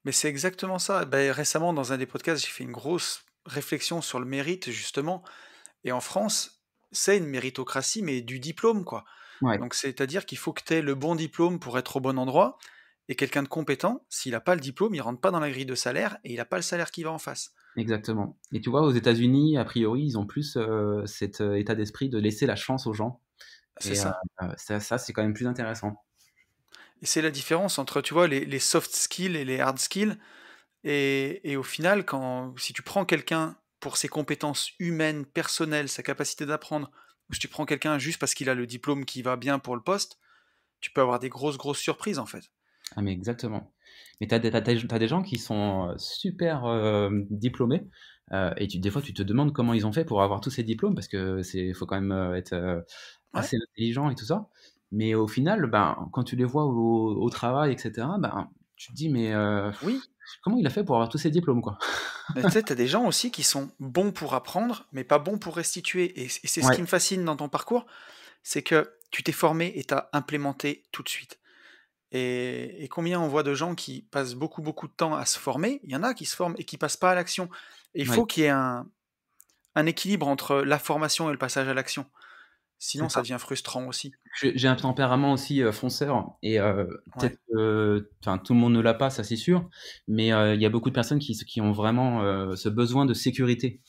mais c'est exactement ça. Ben, récemment, dans un des podcasts, j'ai fait une grosse réflexion sur le mérite, justement. Et en France, c'est une méritocratie, mais du diplôme, quoi. Ouais, Donc, c'est-à-dire qu'il faut que tu aies le bon diplôme pour être au bon endroit. Et quelqu'un de compétent, s'il n'a pas le diplôme, il rentre pas dans la grille de salaire et il n'a pas le salaire qui va en face. exactement. Et tu vois, aux États-Unis, a priori, ils ont plus cet état d'esprit de laisser la chance aux gens. C'est Et ça. ça, c'est quand même plus intéressant. Et c'est la différence entre, tu vois, les soft skills et les hard skills. Et au final, si tu prends quelqu'un pour ses compétences humaines, personnelles, sa capacité d'apprendre, ou si tu prends quelqu'un juste parce qu'il a le diplôme qui va bien pour le poste, tu peux avoir des grosses, grosses surprises en fait. Ah, mais exactement. Mais t'as des gens qui sont super diplômés, et des fois, tu te demandes comment ils ont fait pour avoir tous ces diplômes, parce que faut quand même être Ouais, assez intelligent et tout ça. Mais au final, ben, quand tu les vois au travail, etc., ben, tu te dis, mais oui. comment il a fait pour avoir tous ces diplômes, quoi? Mais tu sais, t'as des gens aussi qui sont bons pour apprendre, mais pas bons pour restituer. Et c'est ce Ouais, qui me fascine dans ton parcours, c'est que tu t'es formé et t'as implémenté tout de suite. Et combien on voit de gens qui passent beaucoup, beaucoup de temps à se former, il y en a qui se forment et qui passent pas à l'action. Et il ouais, faut qu'il y ait un équilibre entre la formation et le passage à l'action. c'est Sinon, ça ça. devient frustrant aussi. J'ai un tempérament aussi fonceur, et Ouais, peut-être que enfin, tout le monde ne l'a pas, ça c'est sûr, mais il y a beaucoup de personnes qui ont vraiment ce besoin de sécurité.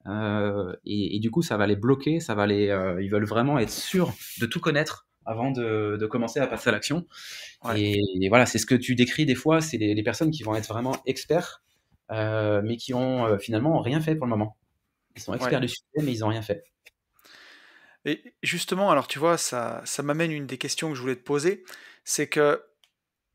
Et du coup, ça va les bloquer, ils veulent vraiment être sûrs de tout connaître avant de commencer à passer à l'action. ouais, Et voilà, c'est ce que tu décris des fois, c'est les personnes qui vont être vraiment experts, mais qui ont finalement rien fait pour le moment. Ils sont ouais. experts du sujet, mais ils n'ont rien fait. Et justement, alors tu vois, ça m'amène une des questions que je voulais te poser, c'est que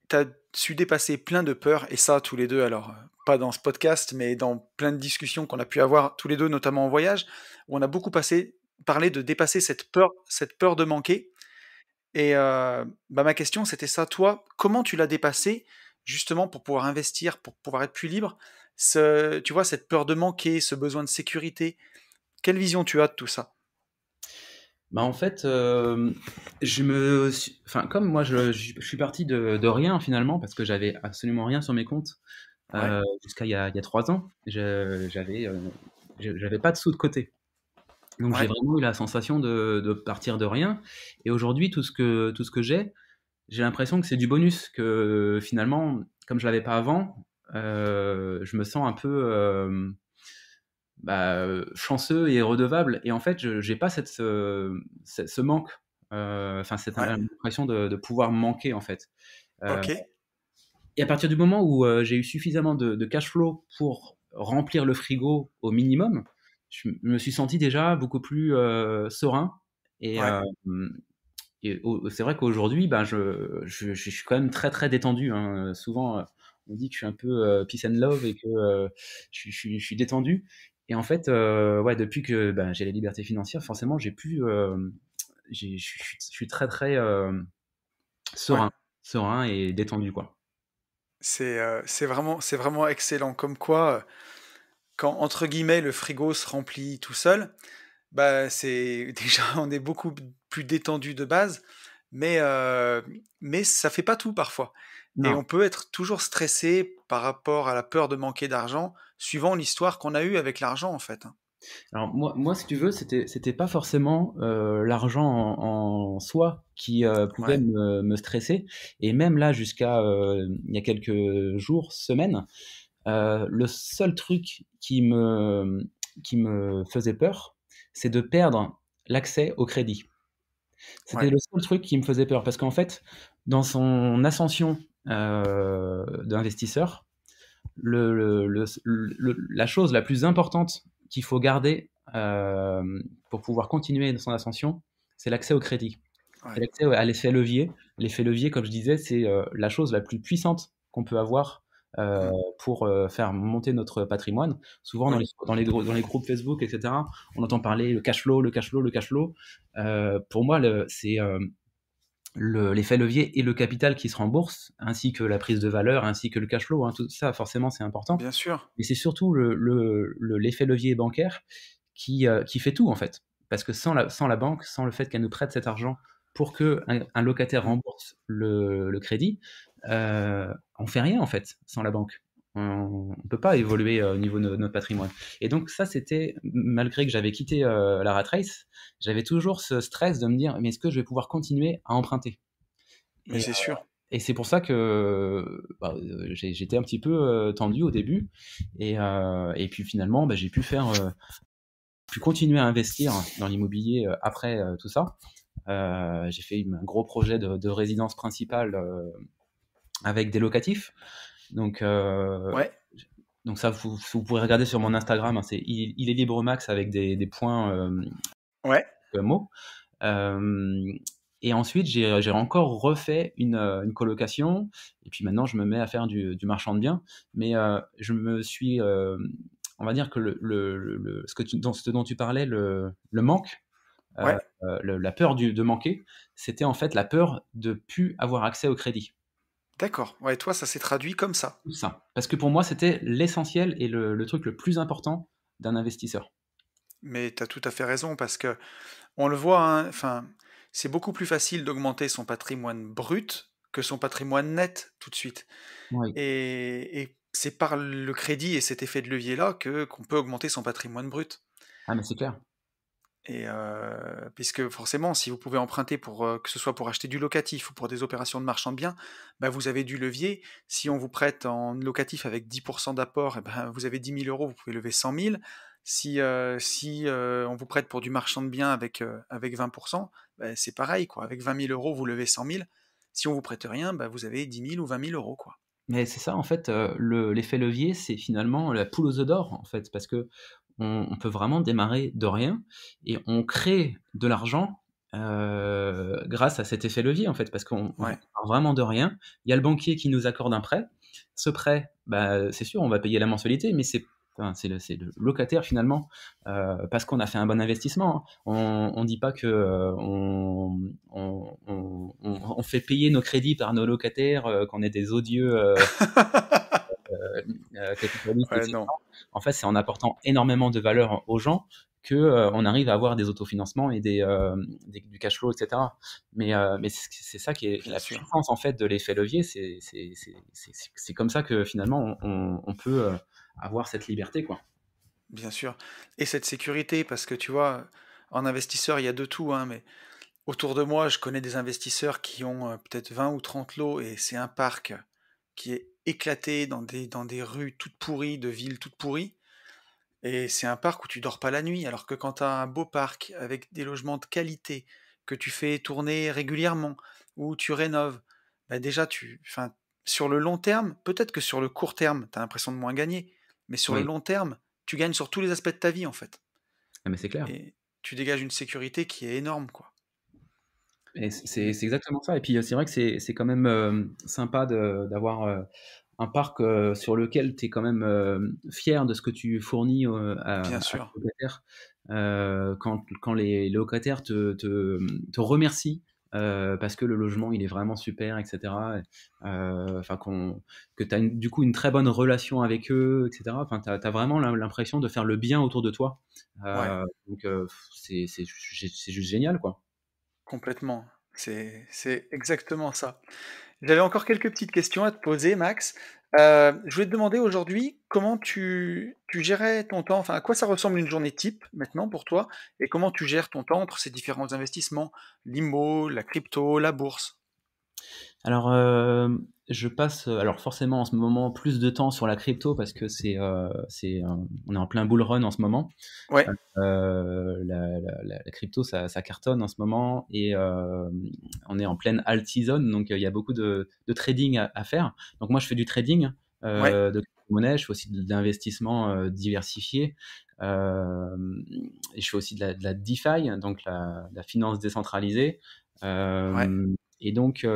tu as su dépasser plein de peurs, et ça, tous les deux, alors, pas dans ce podcast, mais dans plein de discussions qu'on a pu avoir tous les deux, notamment en voyage, où on a beaucoup parlé de dépasser cette peur de manquer. Et bah, ma question, c'était ça. Toi, comment tu l'as dépassé, justement, pour pouvoir investir, pour pouvoir être plus libre, tu vois, cette peur de manquer, ce besoin de sécurité, quelle vision tu as de tout ça? Bah, en fait, enfin, comme moi, je suis parti de rien finalement, parce que j'avais absolument rien sur mes comptes Ouais, jusqu'à il y a 3 ans. J'avais pas de sous de côté. Donc j'ai ouais, vraiment eu la sensation de partir de rien. Et aujourd'hui, tout ce que j'ai l'impression que c'est du bonus, que finalement, comme je l'avais pas avant, je me sens un peu chanceux et redevable. Et en fait, je j'ai pas ce manque, enfin cette ouais, impression de pouvoir manquer, en fait. Heu ok, et à partir du moment où, j'ai eu suffisamment de cash flow pour remplir le frigo au minimum, je me suis senti déjà beaucoup plus, serein. Et ouais, c'est vrai qu'aujourd'hui, ben, je suis quand même très, très détendu, hein. Souvent, on dit que je suis un peu, peace and love, et que, je suis détendu. Et en fait, ouais, depuis que, ben, j'ai la liberté financière, forcément, j'ai pu, je suis très, très, ouais. serein serein et détendu, quoi. C'est vraiment excellent. Comme quoi, quand, entre guillemets, le frigo se remplit tout seul, bah, c'est déjà, on est beaucoup plus détendu de base, mais, mais ça fait pas tout parfois. Et Non. on peut être toujours stressé par rapport à la peur de manquer d'argent, suivant l'histoire qu'on a eue avec l'argent, en fait, hein. Alors moi, si tu veux, c'était pas forcément l'argent en soi qui pouvait Ouais, me stresser. Et même là, jusqu'à il y a quelques jours, semaines, le seul truc qui me faisait peur, c'est de perdre l'accès au crédit. C'était ouais, le seul truc qui me faisait peur parce qu'en fait, dans son ascension d'investisseur, la chose la plus importante qu'il faut garder pour pouvoir continuer dans son ascension, c'est l'accès au crédit. C'est ouais. l'accès à l'effet levier. L'effet levier, comme je disais, c'est la chose la plus puissante qu'on peut avoir euh, Mmh. pour faire monter notre patrimoine. Souvent, Oui, dans les groupes Facebook, etc., on entend parler le cash flow, le cash flow, le cash flow. Pour moi, c'est l'effet levier et le capital qui se rembourse, ainsi que la prise de valeur, ainsi que le cash flow, hein, tout ça, forcément, c'est important. bien sûr. Mais c'est surtout l'effet levier bancaire qui fait tout, en fait. Parce que sans la banque, sans le fait qu'elle nous prête cet argent pour qu'un locataire Mmh. rembourse le crédit, on fait rien, en fait, sans la banque. On ne peut pas évoluer au niveau de notre patrimoine. Et donc ça, c'était, malgré que j'avais quitté la rat race, j'avais toujours ce stress de me dire, mais est-ce que je vais pouvoir continuer à emprunter? Mais Et, c'est sûr. et c'est pour ça que bah, j'étais un petit peu tendu au début. Et puis finalement, bah, j'ai pu continuer à investir dans l'immobilier après tout ça. J'ai fait un gros projet de résidence principale avec des locatifs. Donc, Ouais, ça, vous pourrez regarder sur mon Instagram, hein, il est libre max avec des points ouais, mots. Euh, et ensuite, j'ai encore refait une colocation. Et puis maintenant, je me mets à faire du marchand de biens. Mais je me suis, on va dire que ce dont tu parlais, le manque, ouais. la peur de manquer, c'était en fait la peur de plus avoir accès au crédit. D'accord. Ouais, toi, ça s'est traduit comme ça. Tout ça. Parce que pour moi, c'était l'essentiel et le truc le plus important d'un investisseur. Mais tu as tout à fait raison parce que on le voit, hein, enfin, c'est beaucoup plus facile d'augmenter son patrimoine brut que son patrimoine net tout de suite. Oui. Et c'est par le crédit et cet effet de levier-là que qu'on peut augmenter son patrimoine brut. Ah, mais c'est clair. Et puisque forcément, si vous pouvez emprunter pour que ce soit pour acheter du locatif ou pour des opérations de marchand de biens, bah, vous avez du levier. Si on vous prête en locatif avec 10% d'apport, eh ben, vous avez 10 000 euros, vous pouvez lever 100 000. Si on vous prête pour du marchand de biens avec 20%, bah, c'est pareil, quoi. Avec 20 000 euros, vous levez 100 000. Si on vous prête rien, bah, vous avez 10 000 ou 20 000 euros, quoi. Mais c'est ça, en fait, l'effet levier, c'est finalement la poule aux œufs d'or, en fait, parce que on peut vraiment démarrer de rien et on crée de l'argent grâce à cet effet levier, en fait, parce qu'on Ouais, part vraiment de rien. Il y a le banquier qui nous accorde un prêt. Ce prêt, bah, c'est sûr, on va payer la mensualité, mais c'est le locataire finalement, parce qu'on a fait un bon investissement, hein. On dit pas que on fait payer nos crédits par nos locataires, qu'on est des odieux capitalistes, ouais, etc. non, En fait, c'est en apportant énormément de valeur aux gens que on arrive à avoir des autofinancements et du cash flow, etc. Mais c'est ça qui est bien la sûr. puissance en fait de l'effet levier. C'est comme ça que finalement on peut avoir cette liberté, quoi. Bien sûr. Et cette sécurité, parce que tu vois, en investisseur, il y a de tout, hein, mais autour de moi, je connais des investisseurs qui ont peut-être 20 ou 30 lots et c'est un parc qui est éclaté dans des rues toutes pourries, de villes toutes pourries. Et c'est un parc où tu dors pas la nuit, alors que quand tu as un beau parc avec des logements de qualité, que tu fais tourner régulièrement, où tu rénoves, bah déjà, enfin, sur le long terme, peut-être que sur le court terme, tu as l'impression de moins gagner, mais sur le Oui, long terme, tu gagnes sur tous les aspects de ta vie, en fait. ah, mais c'est clair. Et tu dégages une sécurité qui est énorme, quoi. Et Mais c'est exactement ça. Et puis c'est vrai que c'est quand même sympa d'avoir un parc sur lequel tu es quand même fier de ce que tu fournis bien à tes sûr, locataires. Quand les locataires te remercient parce que le logement il est vraiment super, etc. Enfin, que tu as du coup une très bonne relation avec eux, etc. Enfin, tu as vraiment l'impression de faire le bien autour de toi. ouais, Donc c'est juste génial, quoi. complètement. C'est exactement ça. J'avais encore quelques petites questions à te poser, Max. Je voulais te demander aujourd'hui comment tu gérais ton temps, enfin à quoi ça ressemble une journée type maintenant pour toi, et comment tu gères ton temps entre ces différents investissements, l'IMO, la crypto, la bourse. Alors, je passe, alors forcément en ce moment plus de temps sur la crypto parce que on est en plein bull run en ce moment. Ouais, La crypto, ça cartonne en ce moment et on est en pleine alt season, donc il y a beaucoup de trading à faire. Donc moi, je fais du trading ouais, de crypto-monnaie, je fais aussi de l'investissement diversifié. Euh, et je fais aussi de la DeFi, donc la finance décentralisée. ouais. Et donc,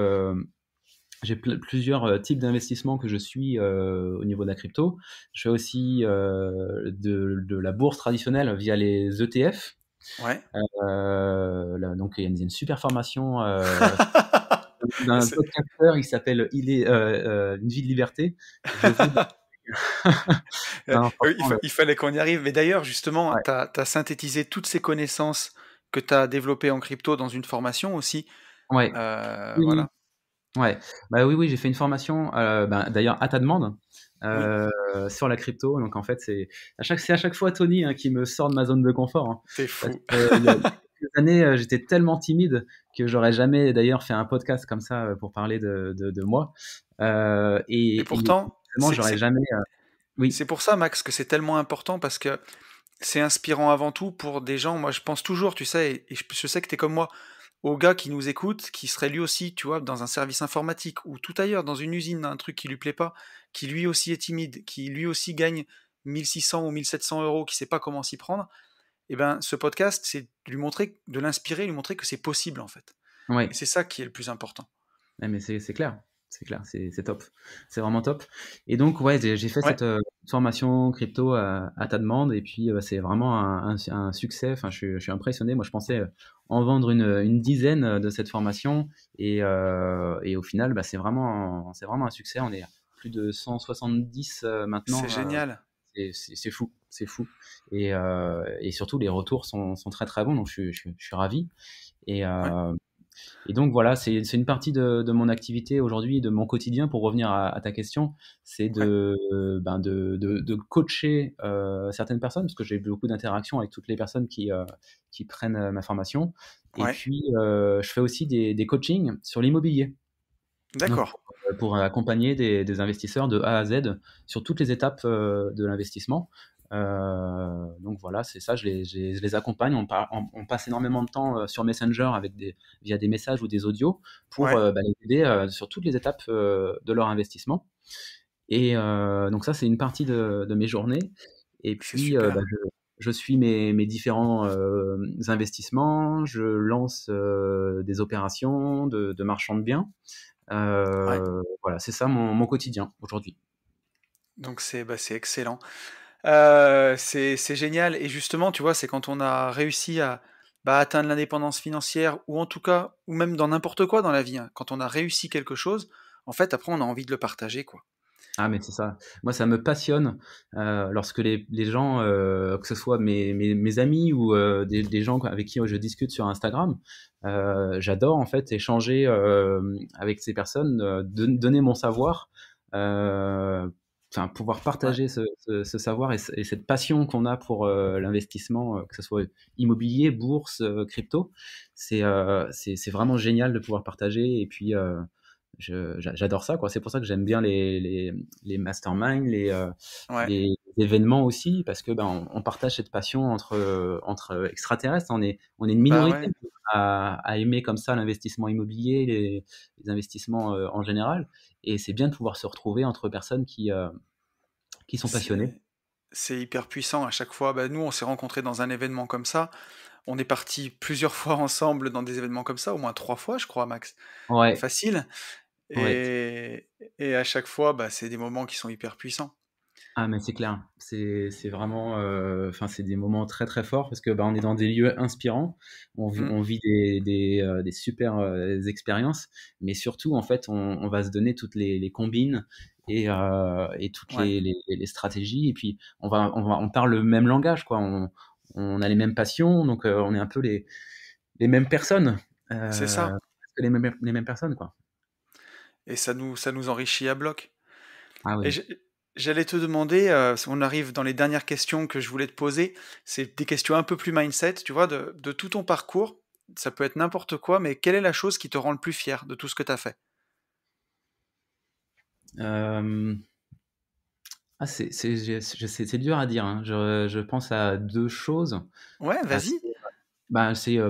j'ai plusieurs types d'investissements que je suis au niveau de la crypto. Je fais aussi de la bourse traditionnelle via les ETF. Ouais. Donc il y a une super formation d'un C'est- podcasteur, il s'appelle Une vie de liberté. Je vous. Non, franchement, il fallait qu'on y arrive. Mais d'ailleurs, justement, ouais, tu as synthétisé toutes ces connaissances que tu as développées en crypto dans une formation aussi. ouais, oui, oui. Voilà. Ouais, bah oui, oui, j'ai fait une formation, ben, d'ailleurs à ta demande, Oui, sur la crypto. Donc en fait, c'est à chaque fois Tony, hein, qui me sort de ma zone de confort, hein. t'es Parce fou. qu'il y a quelques années, j'étais tellement timide que j'aurais jamais d'ailleurs fait un podcast comme ça pour parler de moi. Et Et pourtant, forcément, j'aurais jamais. Oui, c'est pour ça, Max, que c'est tellement important parce que c'est inspirant avant tout pour des gens. Moi, je pense toujours, tu sais, et je sais que t'es comme moi, au gars qui nous écoute, qui serait lui aussi, tu vois, dans un service informatique ou tout ailleurs, dans une usine, un truc qui lui plaît pas, qui lui aussi est timide, qui lui aussi gagne 1600 ou 1700 euros, qui sait pas comment s'y prendre. Et ben, ce podcast, c'est de lui montrer, de l'inspirer, lui montrer que c'est possible en fait. Et ouais. c'est ça qui est le plus important. Ouais, mais c'est clair, c'est clair, c'est top, c'est vraiment top. Et donc ouais, j'ai fait Ouais, cette formation crypto à ta demande et puis c'est vraiment un succès. Enfin, je suis impressionné. Moi, je pensais en vendre une dizaine de cette formation et au final, bah, c'est vraiment un succès. On est à plus de 170 c'est maintenant. génial. C'est fou, c'est fou. Et surtout, les retours sont très très bons. Donc je suis ravi. Et, Ouais, euh, et donc voilà, c'est une partie de mon activité aujourd'hui, de mon quotidien, pour revenir à ta question, c'est ouais, de coacher certaines personnes, parce que j'ai beaucoup d'interactions avec toutes les personnes qui prennent ma formation. Et ouais. puis, je fais aussi des coachings sur l'immobilier. Donc, D'accord. pour accompagner des investisseurs de A à Z sur toutes les étapes de l'investissement. Donc voilà, c'est ça, je les accompagne. On passe énormément de temps sur Messenger via des messages ou des audios pour Ouais, bah, les aider sur toutes les étapes de leur investissement. Et donc ça, c'est une partie de mes journées. Et c'est puis, bah, super. je suis mes différents investissements, je lance des opérations de marchand de biens. Ouais. Voilà, c'est ça mon quotidien aujourd'hui. Donc c'est excellent. C'est génial et justement, tu vois, c'est quand on a réussi à, bah, atteindre l'indépendance financière ou en tout cas ou même dans n'importe quoi dans la vie, hein, quand on a réussi quelque chose, en fait, après, on a envie de le partager, quoi. Ah mais c'est ça. Moi, ça me passionne lorsque les gens, que ce soit mes amis ou des gens avec qui je discute sur Instagram, j'adore en fait échanger avec ces personnes, donner mon savoir, euh, enfin pouvoir Ouais, partager ce savoir et cette passion qu'on a pour l'investissement, que ce soit immobilier, bourse, crypto. C'est vraiment génial de pouvoir partager et puis j'adore ça, quoi. C'est pour ça que j'aime bien les masterminds, ouais, les événements aussi, parce que ben, on partage cette passion entre extraterrestres. On est une bah minorité ouais, à aimer comme ça l'investissement immobilier, les investissements en général. Et c'est bien de pouvoir se retrouver entre personnes qui sont passionnées. c'est c'est hyper puissant à chaque fois. Bah, nous, on s'est rencontrés dans un événement comme ça. On est partis plusieurs fois ensemble dans des événements comme ça, au moins 3 fois, je crois, max. Ouais, Facile. ouais. Et, et à chaque fois, bah, c'est des moments qui sont hyper puissants. Ah mais c'est clair, c'est vraiment, enfin c'est des moments très très forts parce que bah, on est dans des lieux inspirants, Mm. on vit des super expériences, mais surtout en fait on va se donner toutes les combines et toutes Ouais, les stratégies et puis on parle le même langage quoi, on a les mêmes passions donc on est un peu les mêmes personnes. c'est Parce ça. que les mêmes personnes, quoi. Et ça nous enrichit à bloc. Ah Et oui. j'allais te demander, on arrive dans les dernières questions que je voulais te poser, c'est des questions un peu plus mindset, tu vois, de tout ton parcours, ça peut être n'importe quoi, mais quelle est la chose qui te rend le plus fier de tout ce que tu as fait? Hem, c'est dur à dire, hein. Je pense à 2 choses. Ouais, Ah, vas-y.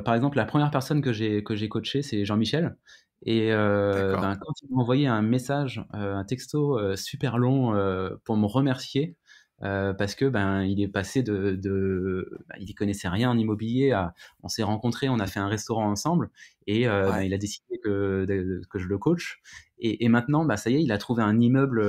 par exemple, la première personne que j'ai coachée, c'est Jean-Michel et D'accord. ben, quand il m'a envoyé un message, un texto, super long, pour me remercier, parce que, ben, il est passé il y connaissait rien en immobilier à on s'est rencontrés, on a fait un restaurant ensemble et ben, Ouais, il a décidé que je le coach et maintenant, bah, ça y est, il a trouvé un immeuble,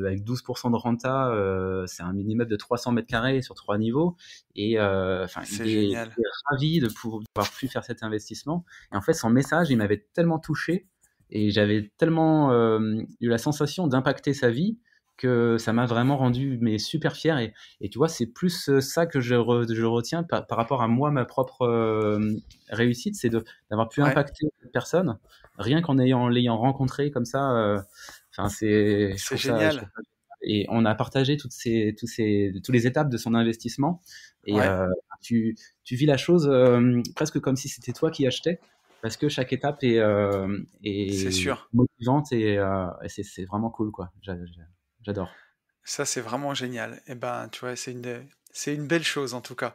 avec 12 de renta, c'est un immeuble de 300 m² sur 3 niveaux et enfin, c'est génial. il est ravi d'avoir pu faire cet investissement. Et en fait, son message, il m'avait tellement touché et j'avais tellement eu la sensation d'impacter sa vie que ça m'a vraiment rendu mais super fier. Et tu vois, c'est plus ça que je retiens par rapport à moi, ma propre réussite, c'est d'avoir pu Ouais, impacter cette personne rien qu'en l'ayant rencontré comme ça. Enfin, c'est génial. et on a partagé tous les étapes de son investissement. Et Ouais, tu vis la chose presque comme si c'était toi qui achetais, parce que chaque étape c'est est sûr. motivante et c'est vraiment cool, quoi. J'adore. Ça, c'est vraiment génial. Et ben, tu vois, c'est une belle chose en tout cas.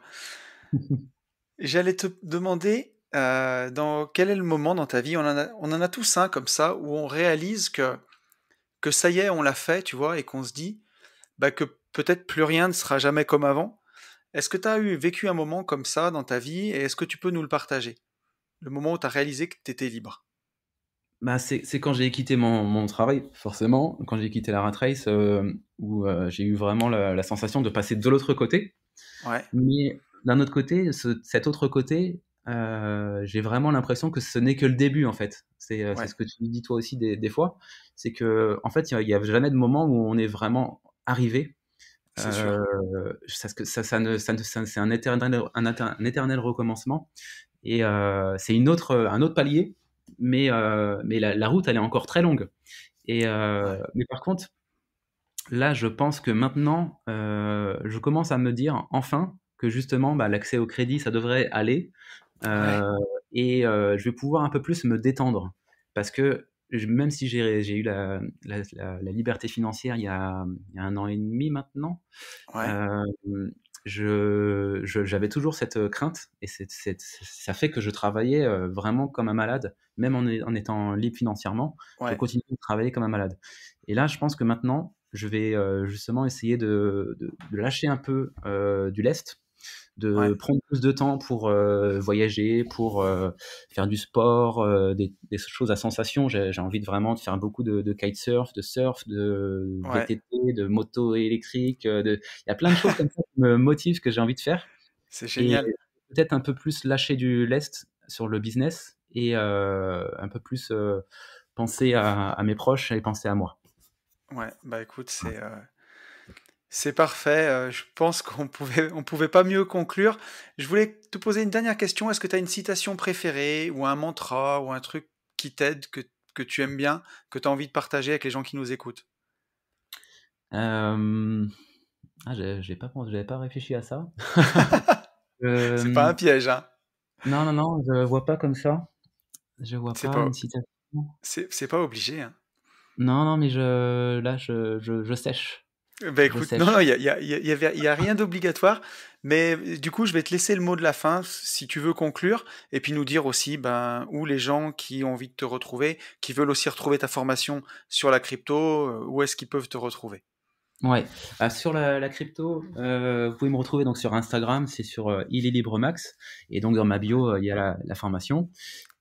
J'allais te demander, dans quel est le moment dans ta vie, on en a tous un comme ça, où on réalise que ça y est, on l'a fait, tu vois, et qu'on se dit bah, que peut-être plus rien ne sera jamais comme avant. Est-ce que tu as vécu un moment comme ça dans ta vie et est-ce que tu peux nous le partager? Le moment où tu as réalisé que tu étais libre. Bah, c'est quand j'ai quitté mon travail, forcément, quand j'ai quitté la rat race, où j'ai eu vraiment la sensation de passer de l'autre côté. Ouais, Mais d'un autre côté, cet autre côté, j'ai vraiment l'impression que ce n'est que le début, en fait. C'est ouais, ce que tu dis toi aussi des fois. C'est que en fait, il y a jamais de moment où on est vraiment arrivé. c'est sûr. C'est un éternel un éternel recommencement et c'est un autre palier, mais la route, elle est encore très longue et Ouais, mais par contre, là, je pense que maintenant, je commence à me dire enfin que justement, bah, l'accès au crédit, ça devrait aller, ouais, heu je vais pouvoir un peu plus me détendre. Parce que même si j'ai eu la liberté financière il y a 1 an et demi maintenant, ouais, hem, j'avais toujours cette crainte et ça fait que je travaillais, vraiment comme un malade, même en étant libre financièrement, je ouais, continuais de travailler comme un malade. Et là, je pense que maintenant, je vais, justement essayer de lâcher un peu, du lest, de ouais. prendre plus de temps pour, voyager, pour, faire du sport, des choses à sensation. J'ai envie de vraiment de faire beaucoup de kitesurf, de surf, de Ouais, VTT, de moto électrique, il y a plein de choses comme ça qui me motivent, que j'ai envie de faire c'est et génial. peut-être un peu plus lâcher du lest sur le business et un peu plus, penser à mes proches et penser à moi. Ouais, bah écoute, c'est parfait. Je pense on pouvait pas mieux conclure. Je voulais te poser une dernière question. Est-ce que tu as une citation préférée ou un mantra ou un truc qui t'aide, que tu aimes bien, que tu as envie de partager avec les gens qui nous écoutent? Hem, j'avais pas réfléchi à ça. C'est pas un Hem, piège, hein. non, non, non, je vois pas comme ça. Je vois C'est pas pas, une citation. c'est pas obligé, hein. Non, non, mais je sèche. Bah Je écoute, non, non, sèche. il y a rien d'obligatoire, mais du coup, je vais te laisser le mot de la fin si tu veux conclure, et puis nous dire aussi ben, où les gens qui ont envie de te retrouver, qui veulent aussi retrouver ta formation sur la crypto, où est-ce qu'ils peuvent te retrouver? Ouais. Sur la crypto, vous pouvez me retrouver donc sur Instagram, c'est sur, Il est libre Max et donc dans ma bio, il y a la formation.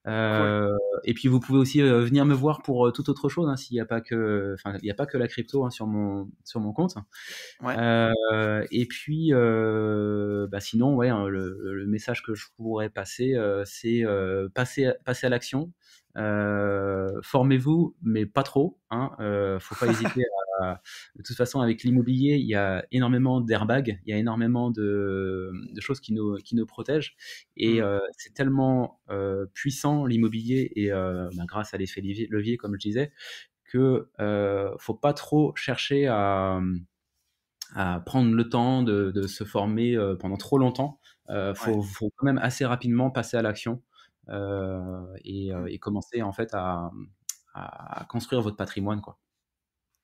Cool. Heu et puis vous pouvez aussi, venir me voir pour, toute autre chose, hein, s'il y a pas que enfin, il y a pas que la crypto, hein, sur mon compte. Ouais, Et puis, bah, sinon, ouais, hein, le message que je pourrais passer, c'est, passer à l'action. Formez-vous, mais pas trop, hein. Faut pas hésiter à. De toute façon, avec l'immobilier, il y a énormément d'airbags, il y a énormément de choses qui nous protègent. Et Hmm. c'est tellement puissant l'immobilier et grâce à l'effet levier, comme je disais, que faut pas trop chercher à prendre le temps de se former pendant trop longtemps. Ouais, Faut quand même assez rapidement passer à l'action hmm. et commencer en fait à construire votre patrimoine, quoi.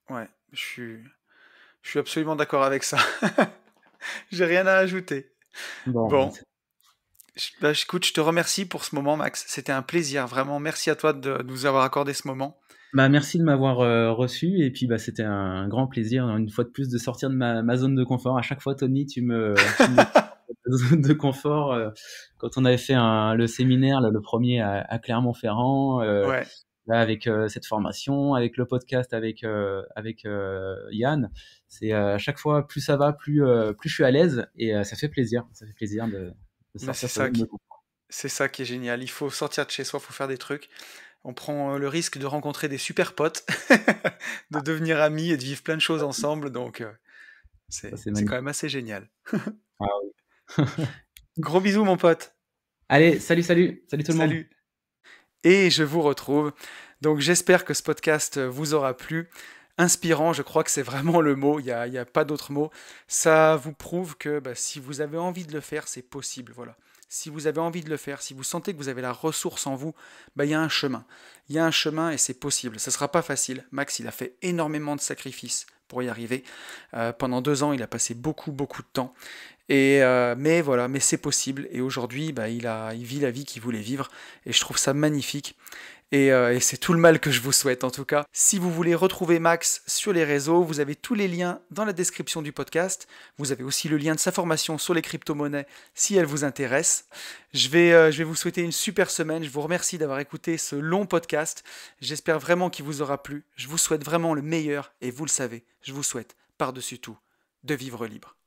Ouais, je suis absolument d'accord avec ça. J'ai rien à ajouter. Bon, bah, Bon, écoute, je te remercie pour ce moment, Max. C'était un plaisir, vraiment. Merci à toi de nous avoir accordé ce moment. merci de m'avoir reçu et puis c'était un grand plaisir une fois de plus de sortir de ma zone de confort. À chaque fois, Tony, tu me zone de confort quand on avait fait le séminaire, là, le premier à Clermont-Ferrand. Ouais, Là, avec cette formation, avec le podcast, avec Yann, c'est à chaque fois plus ça va, plus je suis à l'aise et ça fait plaisir. Ça fait plaisir de mais sortir de sa zone de confort. c'est ça qui est génial. Il faut sortir de chez soi, il faut faire des trucs. On prend le risque de rencontrer des super potes, de devenir amis et de vivre plein de choses ensemble. Donc, Ça, c'est c'est quand magnifique. même assez génial. Ah oui. Gros bisous, mon pote. Allez, salut, salut, salut tout le monde. Salut. Et je vous retrouve. Donc j'espère que ce podcast vous aura plu. Inspirant, je crois que c'est vraiment le mot, il y a pas d'autre mot. Ça vous prouve que bah, si vous avez envie de le faire, c'est possible. Voilà. Si vous avez envie de le faire, si vous sentez que vous avez la ressource en vous, bah, il y a un chemin. Il y a un chemin et c'est possible. Ça ne sera pas facile. Max, il a fait énormément de sacrifices pour y arriver. Pendant 2 ans, il a passé beaucoup, beaucoup de temps. Mais voilà, mais c'est possible. Et aujourd'hui, bah, il vit la vie qu'il voulait vivre. Et je trouve ça magnifique. Et c'est tout le mal que je vous souhaite en tout cas. Si vous voulez retrouver Max sur les réseaux, vous avez tous les liens dans la description du podcast. Vous avez aussi le lien de sa formation sur les crypto-monnaies si elle vous intéresse. Je vais vous souhaiter une super semaine. Je vous remercie d'avoir écouté ce long podcast. J'espère vraiment qu'il vous aura plu. Je vous souhaite vraiment le meilleur et vous le savez, je vous souhaite par-dessus tout de vivre libre.